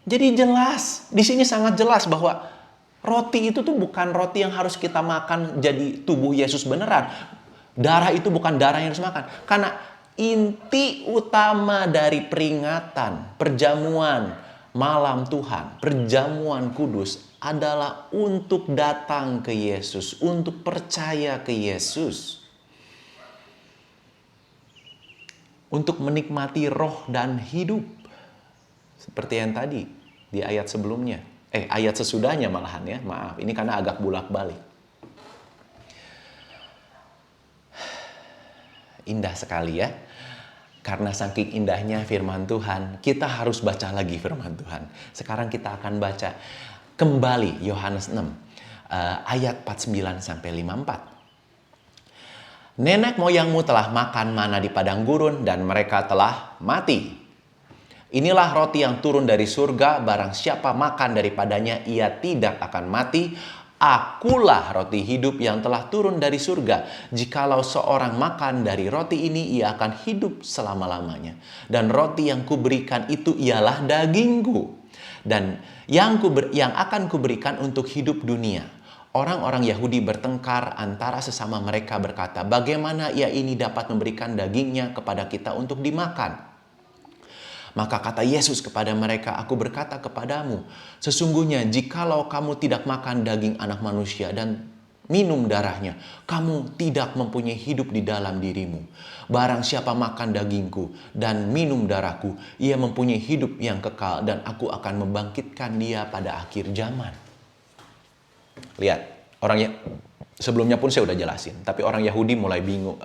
Jadi jelas, di sini sangat jelas bahwa roti itu tuh bukan roti yang harus kita makan jadi tubuh Yesus beneran. Darah itu bukan darah yang harus makan. Karena inti utama dari peringatan, perjamuan malam Tuhan, perjamuan kudus adalah untuk datang ke Yesus, untuk percaya ke Yesus. Untuk menikmati roh dan hidup. Seperti yang tadi di ayat sebelumnya. Ayat sesudahnya malahan ya. Maaf, ini karena agak bulak-balik. Indah sekali ya. Karena saking indahnya firman Tuhan, kita harus baca lagi firman Tuhan. Sekarang kita akan baca kembali Yohanes 6. Ayat 49 sampai 54. Nenek moyangmu telah makan mana di padang gurun dan mereka telah mati. Inilah roti yang turun dari surga, barang siapa makan daripadanya ia tidak akan mati. Akulah roti hidup yang telah turun dari surga. Jikalau seorang makan dari roti ini ia akan hidup selama-lamanya. Dan roti yang kuberikan itu ialah dagingku. Dan yang akan kuberikan untuk hidup dunia. Orang-orang Yahudi bertengkar antara sesama mereka berkata, bagaimana ia ini dapat memberikan dagingnya kepada kita untuk dimakan? Maka kata Yesus kepada mereka, aku berkata kepadamu, sesungguhnya jikalau kamu tidak makan daging anak manusia dan minum darahnya, kamu tidak mempunyai hidup di dalam dirimu. Barang siapa makan dagingku dan minum darahku, ia mempunyai hidup yang kekal dan aku akan membangkitkan dia pada akhir zaman. Lihat, sebelumnya pun saya udah jelasin, tapi orang Yahudi mulai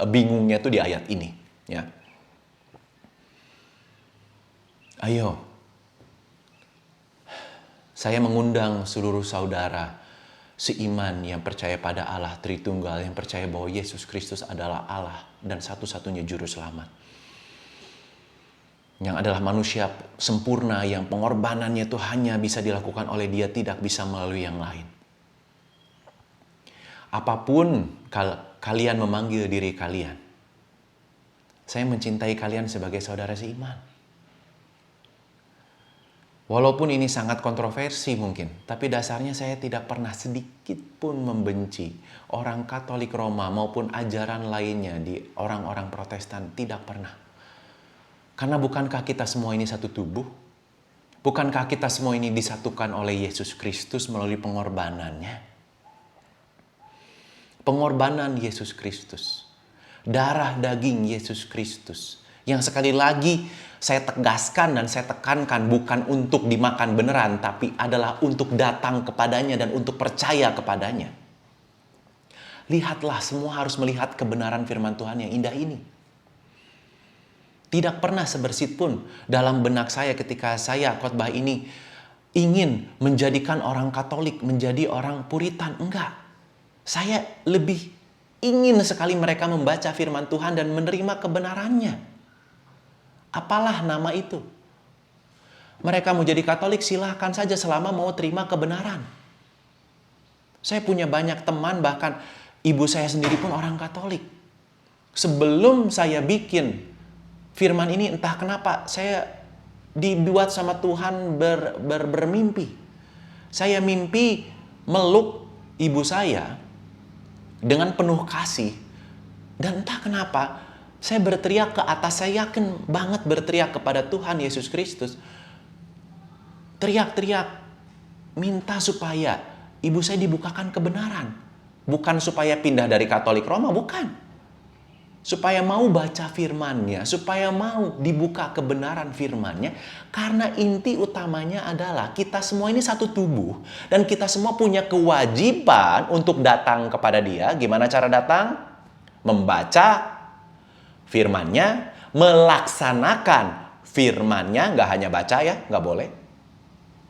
bingungnya tuh di ayat ini, ya. Ayo, saya mengundang seluruh saudara seiman yang percaya pada Allah Tritunggal, yang percaya bahwa Yesus Kristus adalah Allah dan satu-satunya juru selamat. Yang adalah manusia sempurna yang pengorbanannya itu hanya bisa dilakukan oleh Dia, tidak bisa melalui yang lain. Apapun kalian memanggil diri kalian, saya mencintai kalian sebagai saudara seiman. Walaupun ini sangat kontroversi mungkin, tapi dasarnya saya tidak pernah sedikit pun membenci orang Katolik Roma maupun ajaran lainnya di orang-orang Protestan, tidak pernah. Karena bukankah kita semua ini satu tubuh? Bukankah kita semua ini disatukan oleh Yesus Kristus melalui pengorbanannya? Pengorbanan Yesus Kristus, darah daging Yesus Kristus, yang sekali lagi saya tegaskan dan saya tekankan bukan untuk dimakan beneran, tapi adalah untuk datang kepadanya dan untuk percaya kepadanya. Lihatlah, semua harus melihat kebenaran firman Tuhan yang indah ini. Tidak pernah sebersit pun dalam benak saya ketika saya khotbah ini ingin menjadikan orang Katolik menjadi orang Puritan. Enggak. Saya lebih ingin sekali mereka membaca firman Tuhan dan menerima kebenarannya. Apalah nama itu. Mereka mau jadi Katolik, silahkan saja selama mau terima kebenaran. Saya punya banyak teman, bahkan ibu saya sendiri pun orang Katolik. Sebelum saya bikin firman ini, entah kenapa saya dibuat sama Tuhan bermimpi. Saya mimpi meluk ibu saya dengan penuh kasih. Dan entah kenapa saya berteriak ke atas. Saya yakin banget berteriak kepada Tuhan Yesus Kristus. Teriak-teriak minta supaya ibu saya dibukakan kebenaran. Bukan supaya pindah dari Katolik Roma, bukan. Supaya mau baca firman-Nya, supaya mau dibuka kebenaran firman-Nya. Karena inti utamanya adalah kita semua ini satu tubuh. Dan kita semua punya kewajiban untuk datang kepada Dia. Gimana cara datang? Membaca firman-Nya, melaksanakan firman-Nya. Nggak hanya baca ya, nggak boleh.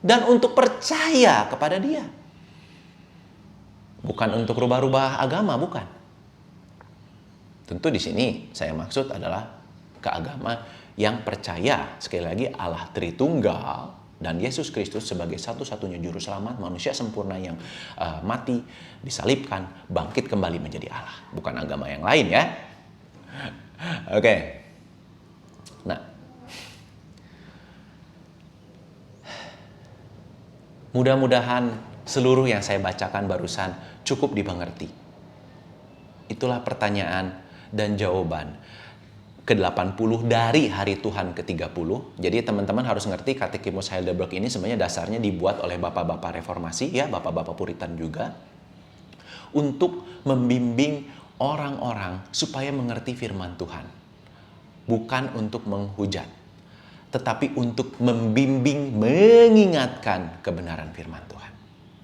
Dan untuk percaya kepada Dia. Bukan untuk rubah-rubah agama, bukan. Tentu di sini saya maksud adalah keagama yang percaya, sekali lagi, Allah Tritunggal dan Yesus Kristus sebagai satu-satunya juru selamat manusia sempurna yang mati, disalibkan, bangkit kembali menjadi Allah. Bukan agama yang lain ya. Oke. Nah, mudah-mudahan seluruh yang saya bacakan barusan cukup dimengerti. Itulah pertanyaan dan jawaban ke-80 dari hari Tuhan ke-30. Jadi teman-teman harus ngerti Katekismus Heidelberg ini sebenarnya dasarnya dibuat oleh bapak-bapak reformasi, ya, bapak-bapak Puritan juga, untuk membimbing orang-orang supaya mengerti firman Tuhan. Bukan untuk menghujat, tetapi untuk membimbing, mengingatkan kebenaran firman Tuhan.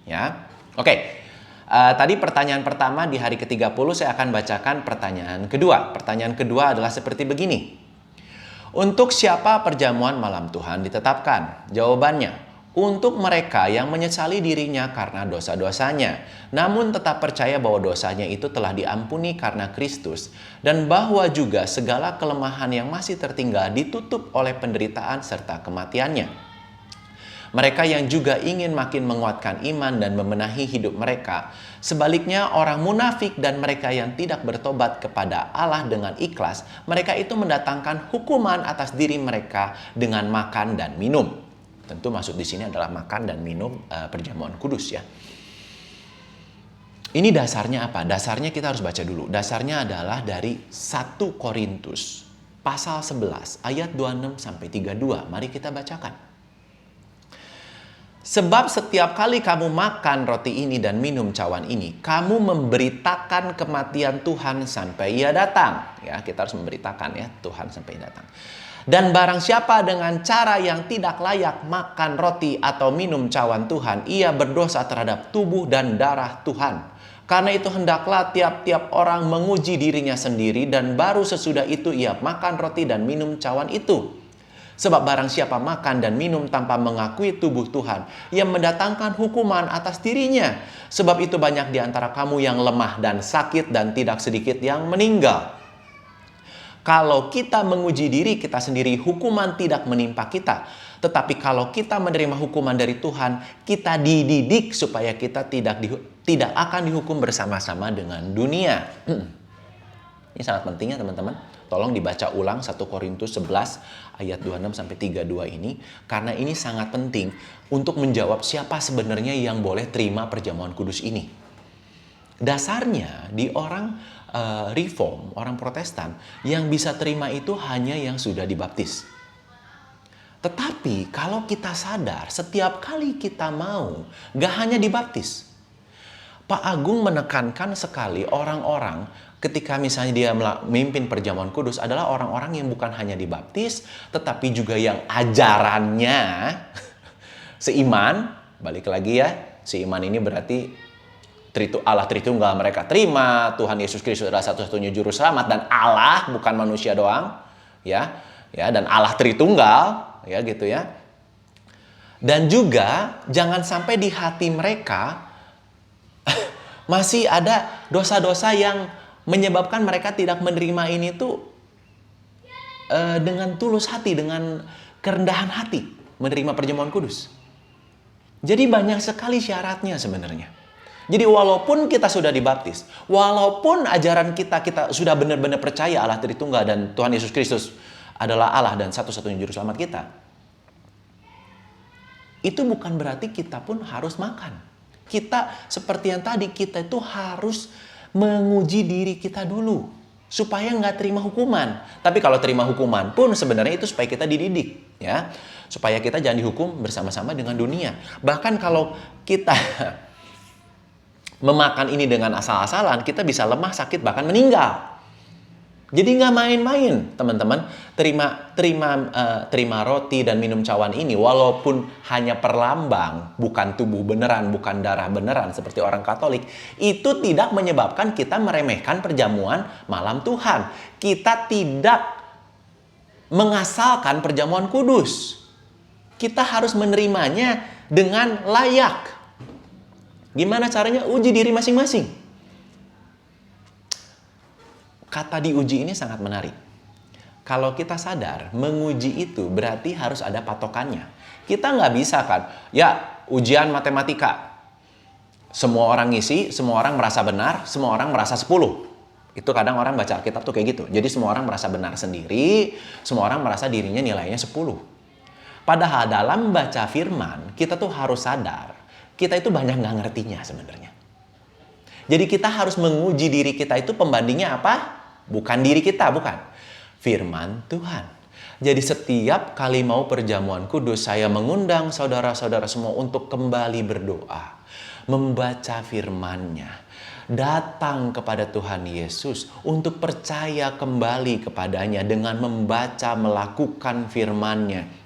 Ya, oke. Tadi pertanyaan pertama di hari ke-30, saya akan bacakan pertanyaan kedua. Pertanyaan kedua adalah seperti begini. Untuk siapa perjamuan malam Tuhan ditetapkan? Jawabannya, untuk mereka yang menyesali dirinya karena dosa-dosanya, namun tetap percaya bahwa dosanya itu telah diampuni karena Kristus, dan bahwa juga segala kelemahan yang masih tertinggal ditutup oleh penderitaan serta kematiannya. Mereka yang juga ingin makin menguatkan iman dan membenahi hidup mereka. Sebaliknya, orang munafik dan mereka yang tidak bertobat kepada Allah dengan ikhlas, mereka itu mendatangkan hukuman atas diri mereka dengan makan dan minum. Tentu maksud di sini adalah makan dan minum perjamuan kudus ya. Ini dasarnya apa? Dasarnya kita harus baca dulu. Dasarnya adalah dari 1 Korintus pasal 11 ayat 26 sampai 32. Mari kita bacakan. Sebab setiap kali kamu makan roti ini dan minum cawan ini, kamu memberitakan kematian Tuhan sampai Ia datang. Ya, kita harus memberitakan ya Tuhan sampai Ia datang. Dan barang siapa dengan cara yang tidak layak makan roti atau minum cawan Tuhan, ia berdosa terhadap tubuh dan darah Tuhan. Karena itu hendaklah tiap-tiap orang menguji dirinya sendiri, dan baru sesudah itu ia makan roti dan minum cawan itu. Sebab barang siapa makan dan minum tanpa mengakui tubuh Tuhan, ia mendatangkan hukuman atas dirinya. Sebab itu banyak di antara kamu yang lemah dan sakit, dan tidak sedikit yang meninggal. Kalau kita menguji diri kita sendiri, hukuman tidak menimpa kita. Tetapi kalau kita menerima hukuman dari Tuhan, kita dididik supaya kita tidak akan dihukum bersama-sama dengan dunia. Ini sangat penting ya teman-teman. Tolong dibaca ulang 1 Korintus 11 ayat 26 sampai 32 ini, karena ini sangat penting untuk menjawab siapa sebenarnya yang boleh terima perjamuan kudus ini. Dasarnya di orang Reform, orang Protestan, yang bisa terima itu hanya yang sudah dibaptis. Tetapi kalau kita sadar, setiap kali kita mau, gak hanya dibaptis. Pak Agung menekankan sekali orang-orang ketika misalnya dia memimpin perjamuan kudus adalah orang-orang yang bukan hanya dibaptis, tetapi juga yang ajarannya seiman. Balik lagi ya, seiman ini berarti Allah Tritunggal mereka terima, Tuhan Yesus Kristus adalah satu-satunya juru selamat, dan Allah bukan manusia doang, ya, dan Allah Tritunggal, ya gitu ya. Dan juga jangan sampai di hati mereka masih ada dosa-dosa yang menyebabkan mereka tidak menerima ini tuh dengan tulus hati, dengan kerendahan hati menerima perjamuan kudus. Jadi banyak sekali syaratnya sebenarnya. Jadi walaupun kita sudah dibaptis, walaupun ajaran kita sudah benar-benar percaya Allah Tritunggal dan Tuhan Yesus Kristus adalah Allah dan satu-satunya juru selamat kita, itu bukan berarti kita pun harus makan. Kita seperti yang tadi, kita itu harus menguji diri kita dulu supaya nggak terima hukuman. Tapi kalau terima hukuman pun sebenarnya itu supaya kita dididik, ya, supaya kita jangan dihukum bersama-sama dengan dunia. Bahkan kalau kita memakan ini dengan asal-asalan, kita bisa lemah, sakit, bahkan meninggal. Jadi nggak main-main, teman-teman. Terima roti dan minum cawan ini, walaupun hanya perlambang, bukan tubuh beneran, bukan darah beneran seperti orang Katolik, itu tidak menyebabkan kita meremehkan perjamuan malam Tuhan. Kita tidak mengasalkan perjamuan kudus. Kita harus menerimanya dengan layak. Gimana caranya? Uji diri masing-masing. Kata diuji ini sangat menarik. Kalau kita sadar, menguji itu berarti harus ada patokannya. Kita nggak bisa kan, ya ujian matematika. Semua orang ngisi, semua orang merasa benar, semua orang merasa 10. Itu kadang orang baca Alkitab tuh kayak gitu. Jadi semua orang merasa benar sendiri, semua orang merasa dirinya nilainya 10. Padahal dalam baca firman, kita tuh harus sadar, kita itu banyak nggak ngertinya sebenarnya. Jadi kita harus menguji diri kita itu pembandingnya apa? Bukan diri kita, bukan. Firman Tuhan. Jadi setiap kali mau perjamuan kudus, saya mengundang saudara-saudara semua untuk kembali berdoa. Membaca firman-Nya. Datang kepada Tuhan Yesus untuk percaya kembali kepadanya dengan membaca, melakukan firman-Nya.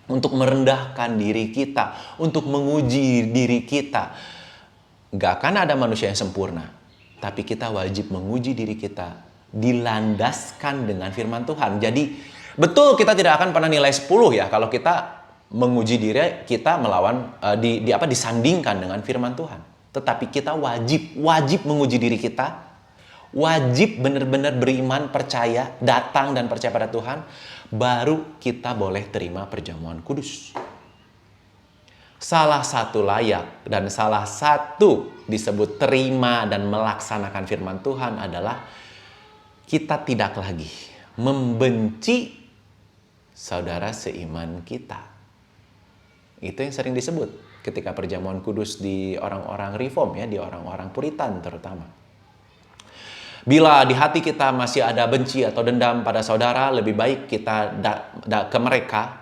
Untuk merendahkan diri kita, untuk menguji diri kita. Gak akan ada manusia yang sempurna. Tapi kita wajib menguji diri kita dilandaskan dengan firman Tuhan. Jadi betul kita tidak akan pernah nilai 10 ya kalau kita menguji diri kita melawan disandingkan dengan firman Tuhan. Tetapi kita wajib menguji diri kita. Wajib benar-benar beriman, percaya, datang dan percaya pada Tuhan, baru kita boleh terima perjamuan kudus. Salah satu layak dan salah satu disebut terima dan melaksanakan firman Tuhan adalah kita tidak lagi membenci saudara seiman kita. Itu yang sering disebut ketika perjamuan kudus di orang-orang reform, ya, di orang-orang Puritan terutama. Bila di hati kita masih ada benci atau dendam pada saudara, lebih baik kita ke mereka,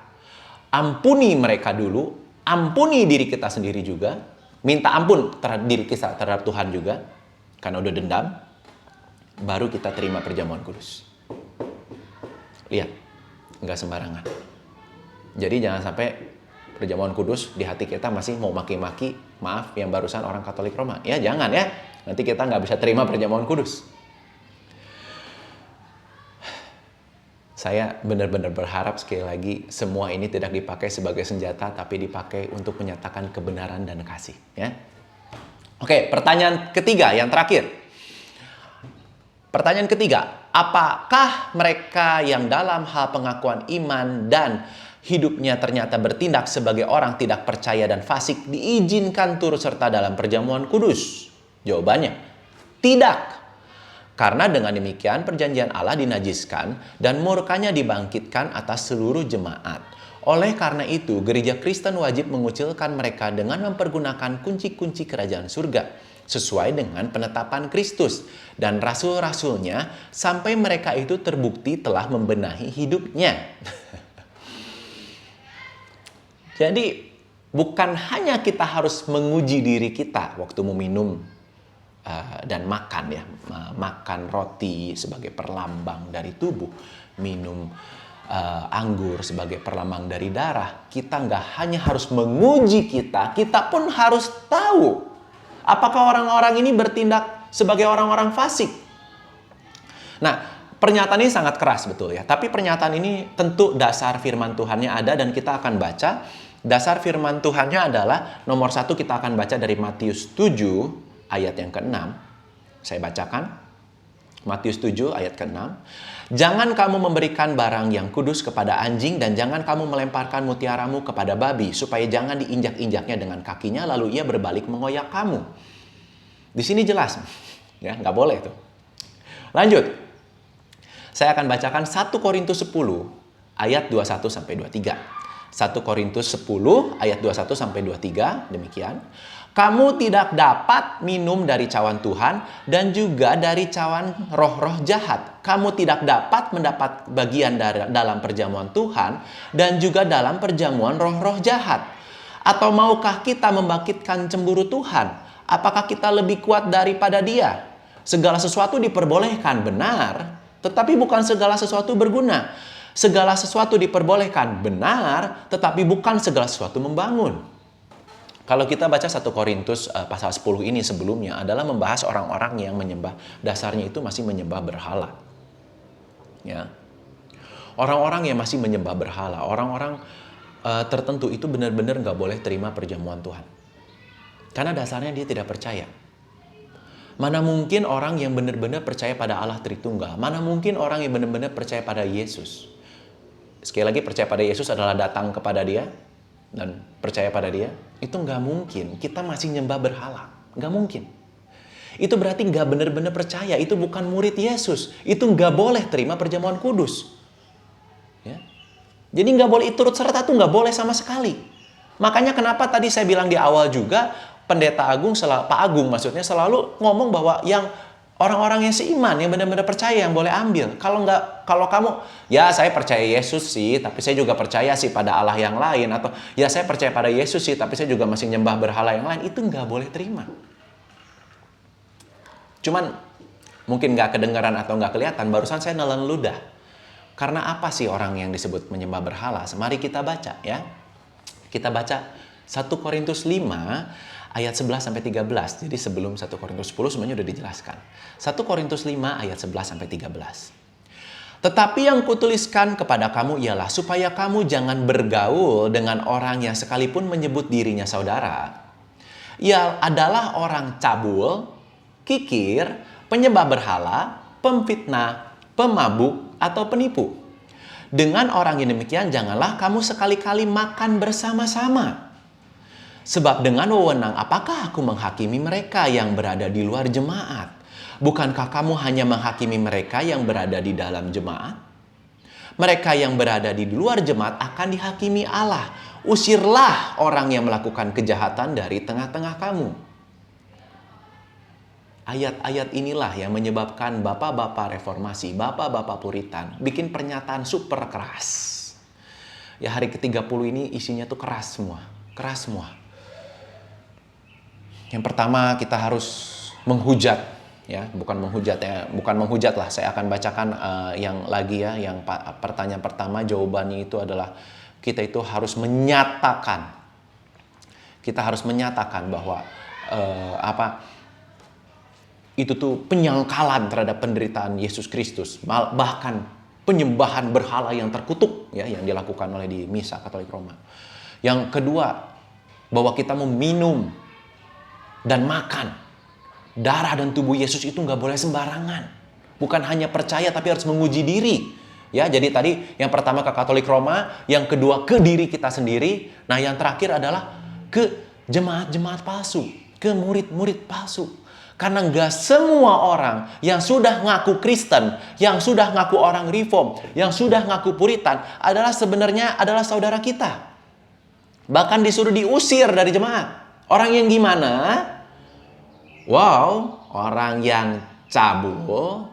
ampuni mereka dulu, ampuni diri kita sendiri juga, minta ampun terhadap diri kita, terhadap Tuhan juga, karena udah dendam, baru kita terima perjamuan kudus. Lihat, nggak sembarangan. Jadi jangan sampai perjamuan kudus di hati kita masih mau maki-maki, maaf yang barusan orang Katolik Roma. Ya jangan ya, nanti kita nggak bisa terima perjamuan kudus. Saya benar-benar berharap sekali lagi semua ini tidak dipakai sebagai senjata, tapi dipakai untuk menyatakan kebenaran dan kasih. Ya. Oke, pertanyaan ketiga yang terakhir. Pertanyaan ketiga, apakah mereka yang dalam hal pengakuan iman dan hidupnya ternyata bertindak sebagai orang tidak percaya dan fasik diizinkan turut serta dalam perjamuan kudus? Jawabannya, tidak. Karena dengan demikian perjanjian Allah dinajiskan dan murkanya dibangkitkan atas seluruh jemaat. Oleh karena itu, gereja Kristen wajib mengucilkan mereka dengan mempergunakan kunci-kunci kerajaan surga sesuai dengan penetapan Kristus dan rasul-rasulnya sampai mereka itu terbukti telah membenahi hidupnya. Jadi bukan hanya kita harus menguji diri kita waktu meminum dan makan, ya, makan roti sebagai perlambang dari tubuh, minum anggur sebagai perlambang dari darah. Kita nggak hanya harus menguji kita pun harus tahu apakah orang-orang ini bertindak sebagai orang-orang fasik. Nah, pernyataan ini sangat keras betul ya, tapi pernyataan ini tentu dasar firman Tuhannya ada dan kita akan baca Dasar firman Tuhannya adalah nomor satu, kita akan baca dari Matius 7 ayat yang ke-6. Saya bacakan. Matius 7 ayat ke-6. Jangan kamu memberikan barang yang kudus kepada anjing dan jangan kamu melemparkan mutiaramu kepada babi supaya jangan diinjak-injaknya dengan kakinya lalu ia berbalik mengoyak kamu. Di sini jelas, ya, nggak boleh tuh. Lanjut. Saya akan bacakan 1 Korintus 10 ayat 21 sampai 23. 1 Korintus 10 ayat 21 sampai 23, demikian. Kamu tidak dapat minum dari cawan Tuhan dan juga dari cawan roh-roh jahat. Kamu tidak dapat mendapat bagian dalam perjamuan Tuhan dan juga dalam perjamuan roh-roh jahat. Atau maukah kita membangkitkan cemburu Tuhan? Apakah kita lebih kuat daripada Dia? Segala sesuatu diperbolehkan, benar, tetapi bukan segala sesuatu berguna. Segala sesuatu diperbolehkan, benar, tetapi bukan segala sesuatu membangun. Kalau kita baca 1 Korintus pasal 10 ini sebelumnya adalah membahas orang-orang yang menyembah, dasarnya itu masih menyembah berhala. Ya. Orang-orang yang masih menyembah berhala, orang-orang tertentu itu benar-benar nggak boleh terima perjamuan Tuhan. Karena dasarnya dia tidak percaya. Mana mungkin orang yang benar-benar percaya pada Allah Tritunggal? Mana mungkin orang yang benar-benar percaya pada Yesus? Sekali lagi, percaya pada Yesus adalah datang kepada Dia dan percaya pada Dia. Itu nggak mungkin. Kita masih nyembah berhala. Nggak mungkin. Itu berarti nggak benar-benar percaya. Itu bukan murid Yesus. Itu nggak boleh terima perjamuan kudus. Ya. Jadi nggak boleh turut serta, tuh nggak boleh sama sekali. Makanya kenapa tadi saya bilang di awal juga, Pendeta Agung, Pak Agung maksudnya, selalu ngomong bahwa yang orang-orang yang seiman, yang benar-benar percaya yang boleh ambil. Kalau kamu, ya saya percaya Yesus sih, tapi saya juga percaya sih pada Allah yang lain. Atau ya saya percaya pada Yesus sih, tapi saya juga masih nyembah berhala yang lain. Itu nggak boleh terima. Cuman mungkin nggak kedengaran atau nggak kelihatan, barusan saya nelen ludah. Karena apa sih orang yang disebut menyembah berhala? Mari kita baca ya. Kita baca 1 Korintus 5 ayat 11 sampai 13. Jadi sebelum 1 Korintus 10 semuanya udah dijelaskan. 1 Korintus 5 ayat 11 sampai 13. Tetapi yang kutuliskan kepada kamu ialah supaya kamu jangan bergaul dengan orang yang sekalipun menyebut dirinya saudara. Ia adalah orang cabul, kikir, penyembah berhala, pemfitnah, pemabuk, atau penipu. Dengan orang yang demikian janganlah kamu sekali-kali makan bersama-sama. Sebab dengan wewenang apakah aku menghakimi mereka yang berada di luar jemaat? Bukankah kamu hanya menghakimi mereka yang berada di dalam jemaat? Mereka yang berada di luar jemaat akan dihakimi Allah. Usirlah orang yang melakukan kejahatan dari tengah-tengah kamu. Ayat-ayat inilah yang menyebabkan bapak-bapak reformasi, bapak-bapak puritan bikin pernyataan super keras. Ya, hari ke-30 ini isinya tuh keras semua. Keras semua. Yang pertama kita harus menghujat, ya, bukan menghujat lah. Saya akan bacakan yang lagi ya, yang pertanyaan pertama jawabannya itu adalah kita itu harus menyatakan. Kita harus menyatakan bahwa itu tuh penyangkalan terhadap penderitaan Yesus Kristus, bahkan penyembahan berhala yang terkutuk ya yang dilakukan oleh di Misa Katolik Roma. Yang kedua, bahwa kita meminum dan makan darah dan tubuh Yesus itu nggak boleh sembarangan. Bukan hanya percaya tapi harus menguji diri. Ya, jadi tadi yang pertama ke Katolik Roma, yang kedua ke diri kita sendiri. Nah, yang terakhir adalah ke jemaat-jemaat palsu, ke murid-murid palsu. Karena nggak semua orang yang sudah ngaku Kristen, yang sudah ngaku orang Reform, yang sudah ngaku Puritan adalah sebenarnya adalah saudara kita. Bahkan disuruh diusir dari jemaat. Orang yang gimana? Wow, orang yang cabul,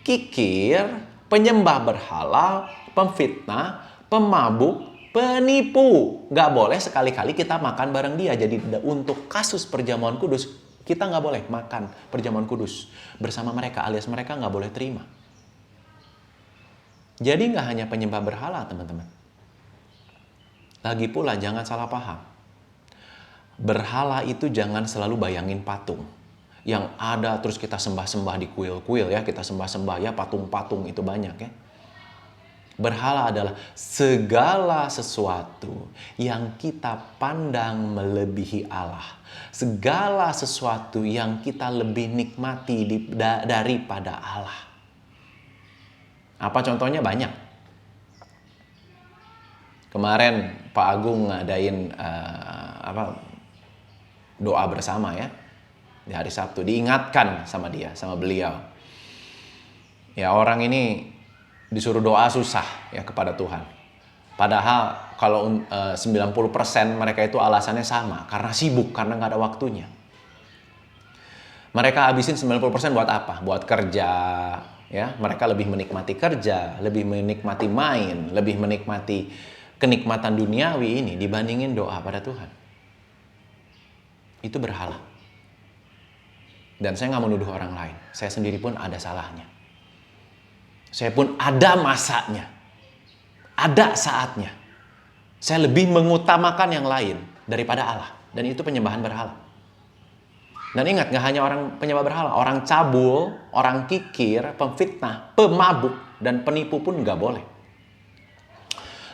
kikir, penyembah berhala, pemfitnah, pemabuk, penipu. Gak boleh sekali-kali kita makan bareng dia. Jadi untuk kasus perjamuan kudus, kita gak boleh makan perjamuan kudus bersama mereka, alias mereka gak boleh terima. Jadi gak hanya penyembah berhala, teman-teman. Lagi pula jangan salah paham. Berhala itu jangan selalu bayangin patung yang ada terus kita sembah-sembah di kuil-kuil ya, kita sembah-sembah ya, patung-patung itu banyak ya. Berhala adalah segala sesuatu yang kita pandang melebihi Allah. Segala sesuatu yang kita lebih nikmati daripada Allah. Apa contohnya? Banyak. Kemarin Pak Agung ngadain doa bersama ya. Di hari Sabtu diingatkan sama beliau. Ya, orang ini disuruh doa susah ya kepada Tuhan. Padahal kalau 90% mereka itu alasannya sama, karena sibuk, karena nggak ada waktunya. Mereka habisin 90% buat apa? Buat kerja, ya. Mereka lebih menikmati kerja, lebih menikmati main, lebih menikmati kenikmatan duniawi ini dibandingin doa pada Tuhan. Itu berhala. Dan saya nggak menuduh orang lain. Saya sendiri pun ada salahnya. Saya pun ada masanya. Ada saatnya. Saya lebih mengutamakan yang lain daripada Allah. Dan itu penyembahan berhala. Dan ingat, gak hanya orang penyembah berhala. Orang cabul, orang kikir, pemfitnah, pemabuk, dan penipu pun gak boleh.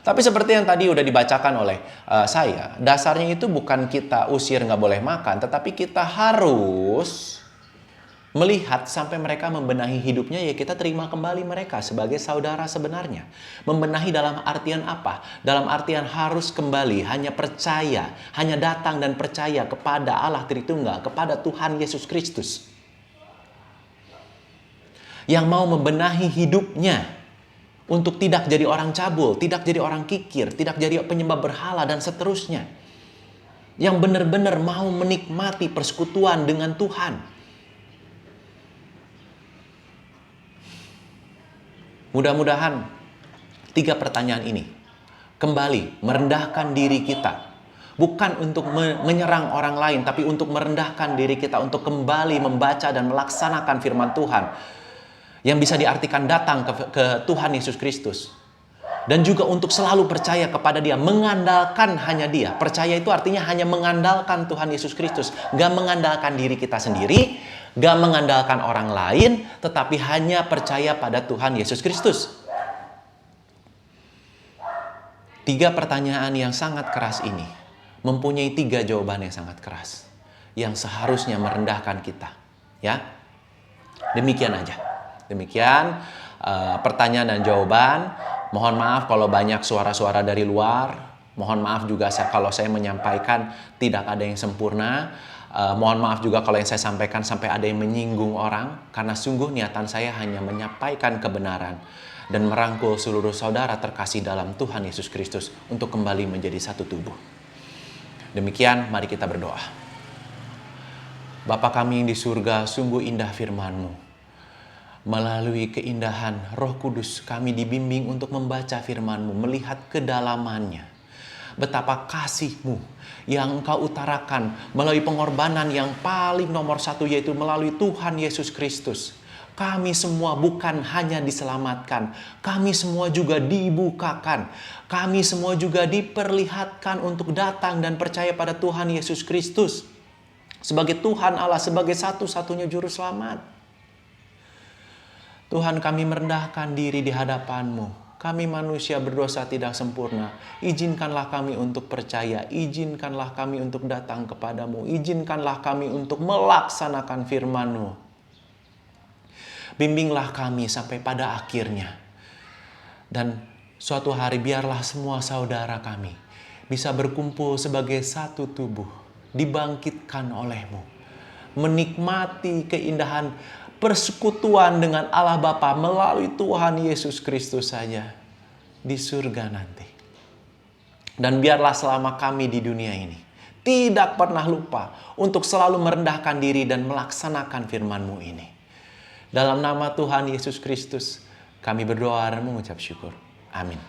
Tapi seperti yang tadi udah dibacakan oleh saya, dasarnya itu bukan kita usir gak boleh makan, tetapi kita harus melihat sampai mereka membenahi hidupnya, ya kita terima kembali mereka sebagai saudara sebenarnya. Membenahi dalam artian apa? Dalam artian harus kembali, hanya percaya, hanya datang dan percaya kepada Allah Tritunggal, kepada Tuhan Yesus Kristus. Yang mau membenahi hidupnya untuk tidak jadi orang cabul, tidak jadi orang kikir, tidak jadi penyembah berhala dan seterusnya. Yang benar-benar mau menikmati persekutuan dengan Tuhan. Mudah-mudahan 3 pertanyaan ini kembali merendahkan diri kita. Bukan untuk menyerang orang lain, tapi untuk merendahkan diri kita untuk kembali membaca dan melaksanakan firman Tuhan. Yang bisa diartikan datang ke Tuhan Yesus Kristus. Dan juga untuk selalu percaya kepada Dia, mengandalkan hanya Dia. Percaya itu artinya hanya mengandalkan Tuhan Yesus Kristus. Gak mengandalkan diri kita sendiri, gak mengandalkan orang lain, tetapi hanya percaya pada Tuhan Yesus Kristus. 3 pertanyaan yang sangat keras ini mempunyai 3 jawaban yang sangat keras, yang seharusnya merendahkan kita. Ya, demikian aja. Demikian pertanyaan dan jawaban. Mohon maaf kalau banyak suara-suara dari luar. Mohon maaf juga kalau saya menyampaikan tidak ada yang sempurna. Mohon maaf juga kalau yang saya sampaikan sampai ada yang menyinggung orang. Karena sungguh niatan saya hanya menyampaikan kebenaran dan merangkul seluruh saudara terkasih dalam Tuhan Yesus Kristus untuk kembali menjadi satu tubuh. Demikian, mari kita berdoa. Bapa kami yang di surga, sungguh indah firman-Mu. Melalui keindahan Roh Kudus kami dibimbing untuk membaca firman-Mu, melihat kedalamannya. Betapa kasih-Mu yang Engkau utarakan melalui pengorbanan yang paling nomor 1, yaitu melalui Tuhan Yesus Kristus. Kami semua bukan hanya diselamatkan, kami semua juga dibukakan. Kami semua juga diperlihatkan untuk datang dan percaya pada Tuhan Yesus Kristus sebagai Tuhan Allah, sebagai satu-satunya juru selamat. Tuhan, kami merendahkan diri di hadapan-Mu. Kami manusia berdosa tidak sempurna. Izinkanlah kami untuk percaya. Izinkanlah kami untuk datang kepada-Mu. Izinkanlah kami untuk melaksanakan firman-Mu. Bimbinglah kami sampai pada akhirnya. Dan suatu hari biarlah semua saudara kami bisa berkumpul sebagai satu tubuh. Dibangkitkan oleh-Mu. Menikmati keindahan persekutuan dengan Allah Bapa melalui Tuhan Yesus Kristus saja di surga nanti. Dan biarlah selama kami di dunia ini tidak pernah lupa untuk selalu merendahkan diri dan melaksanakan firman-Mu ini. Dalam nama Tuhan Yesus Kristus kami berdoa dan mengucap syukur. Amin.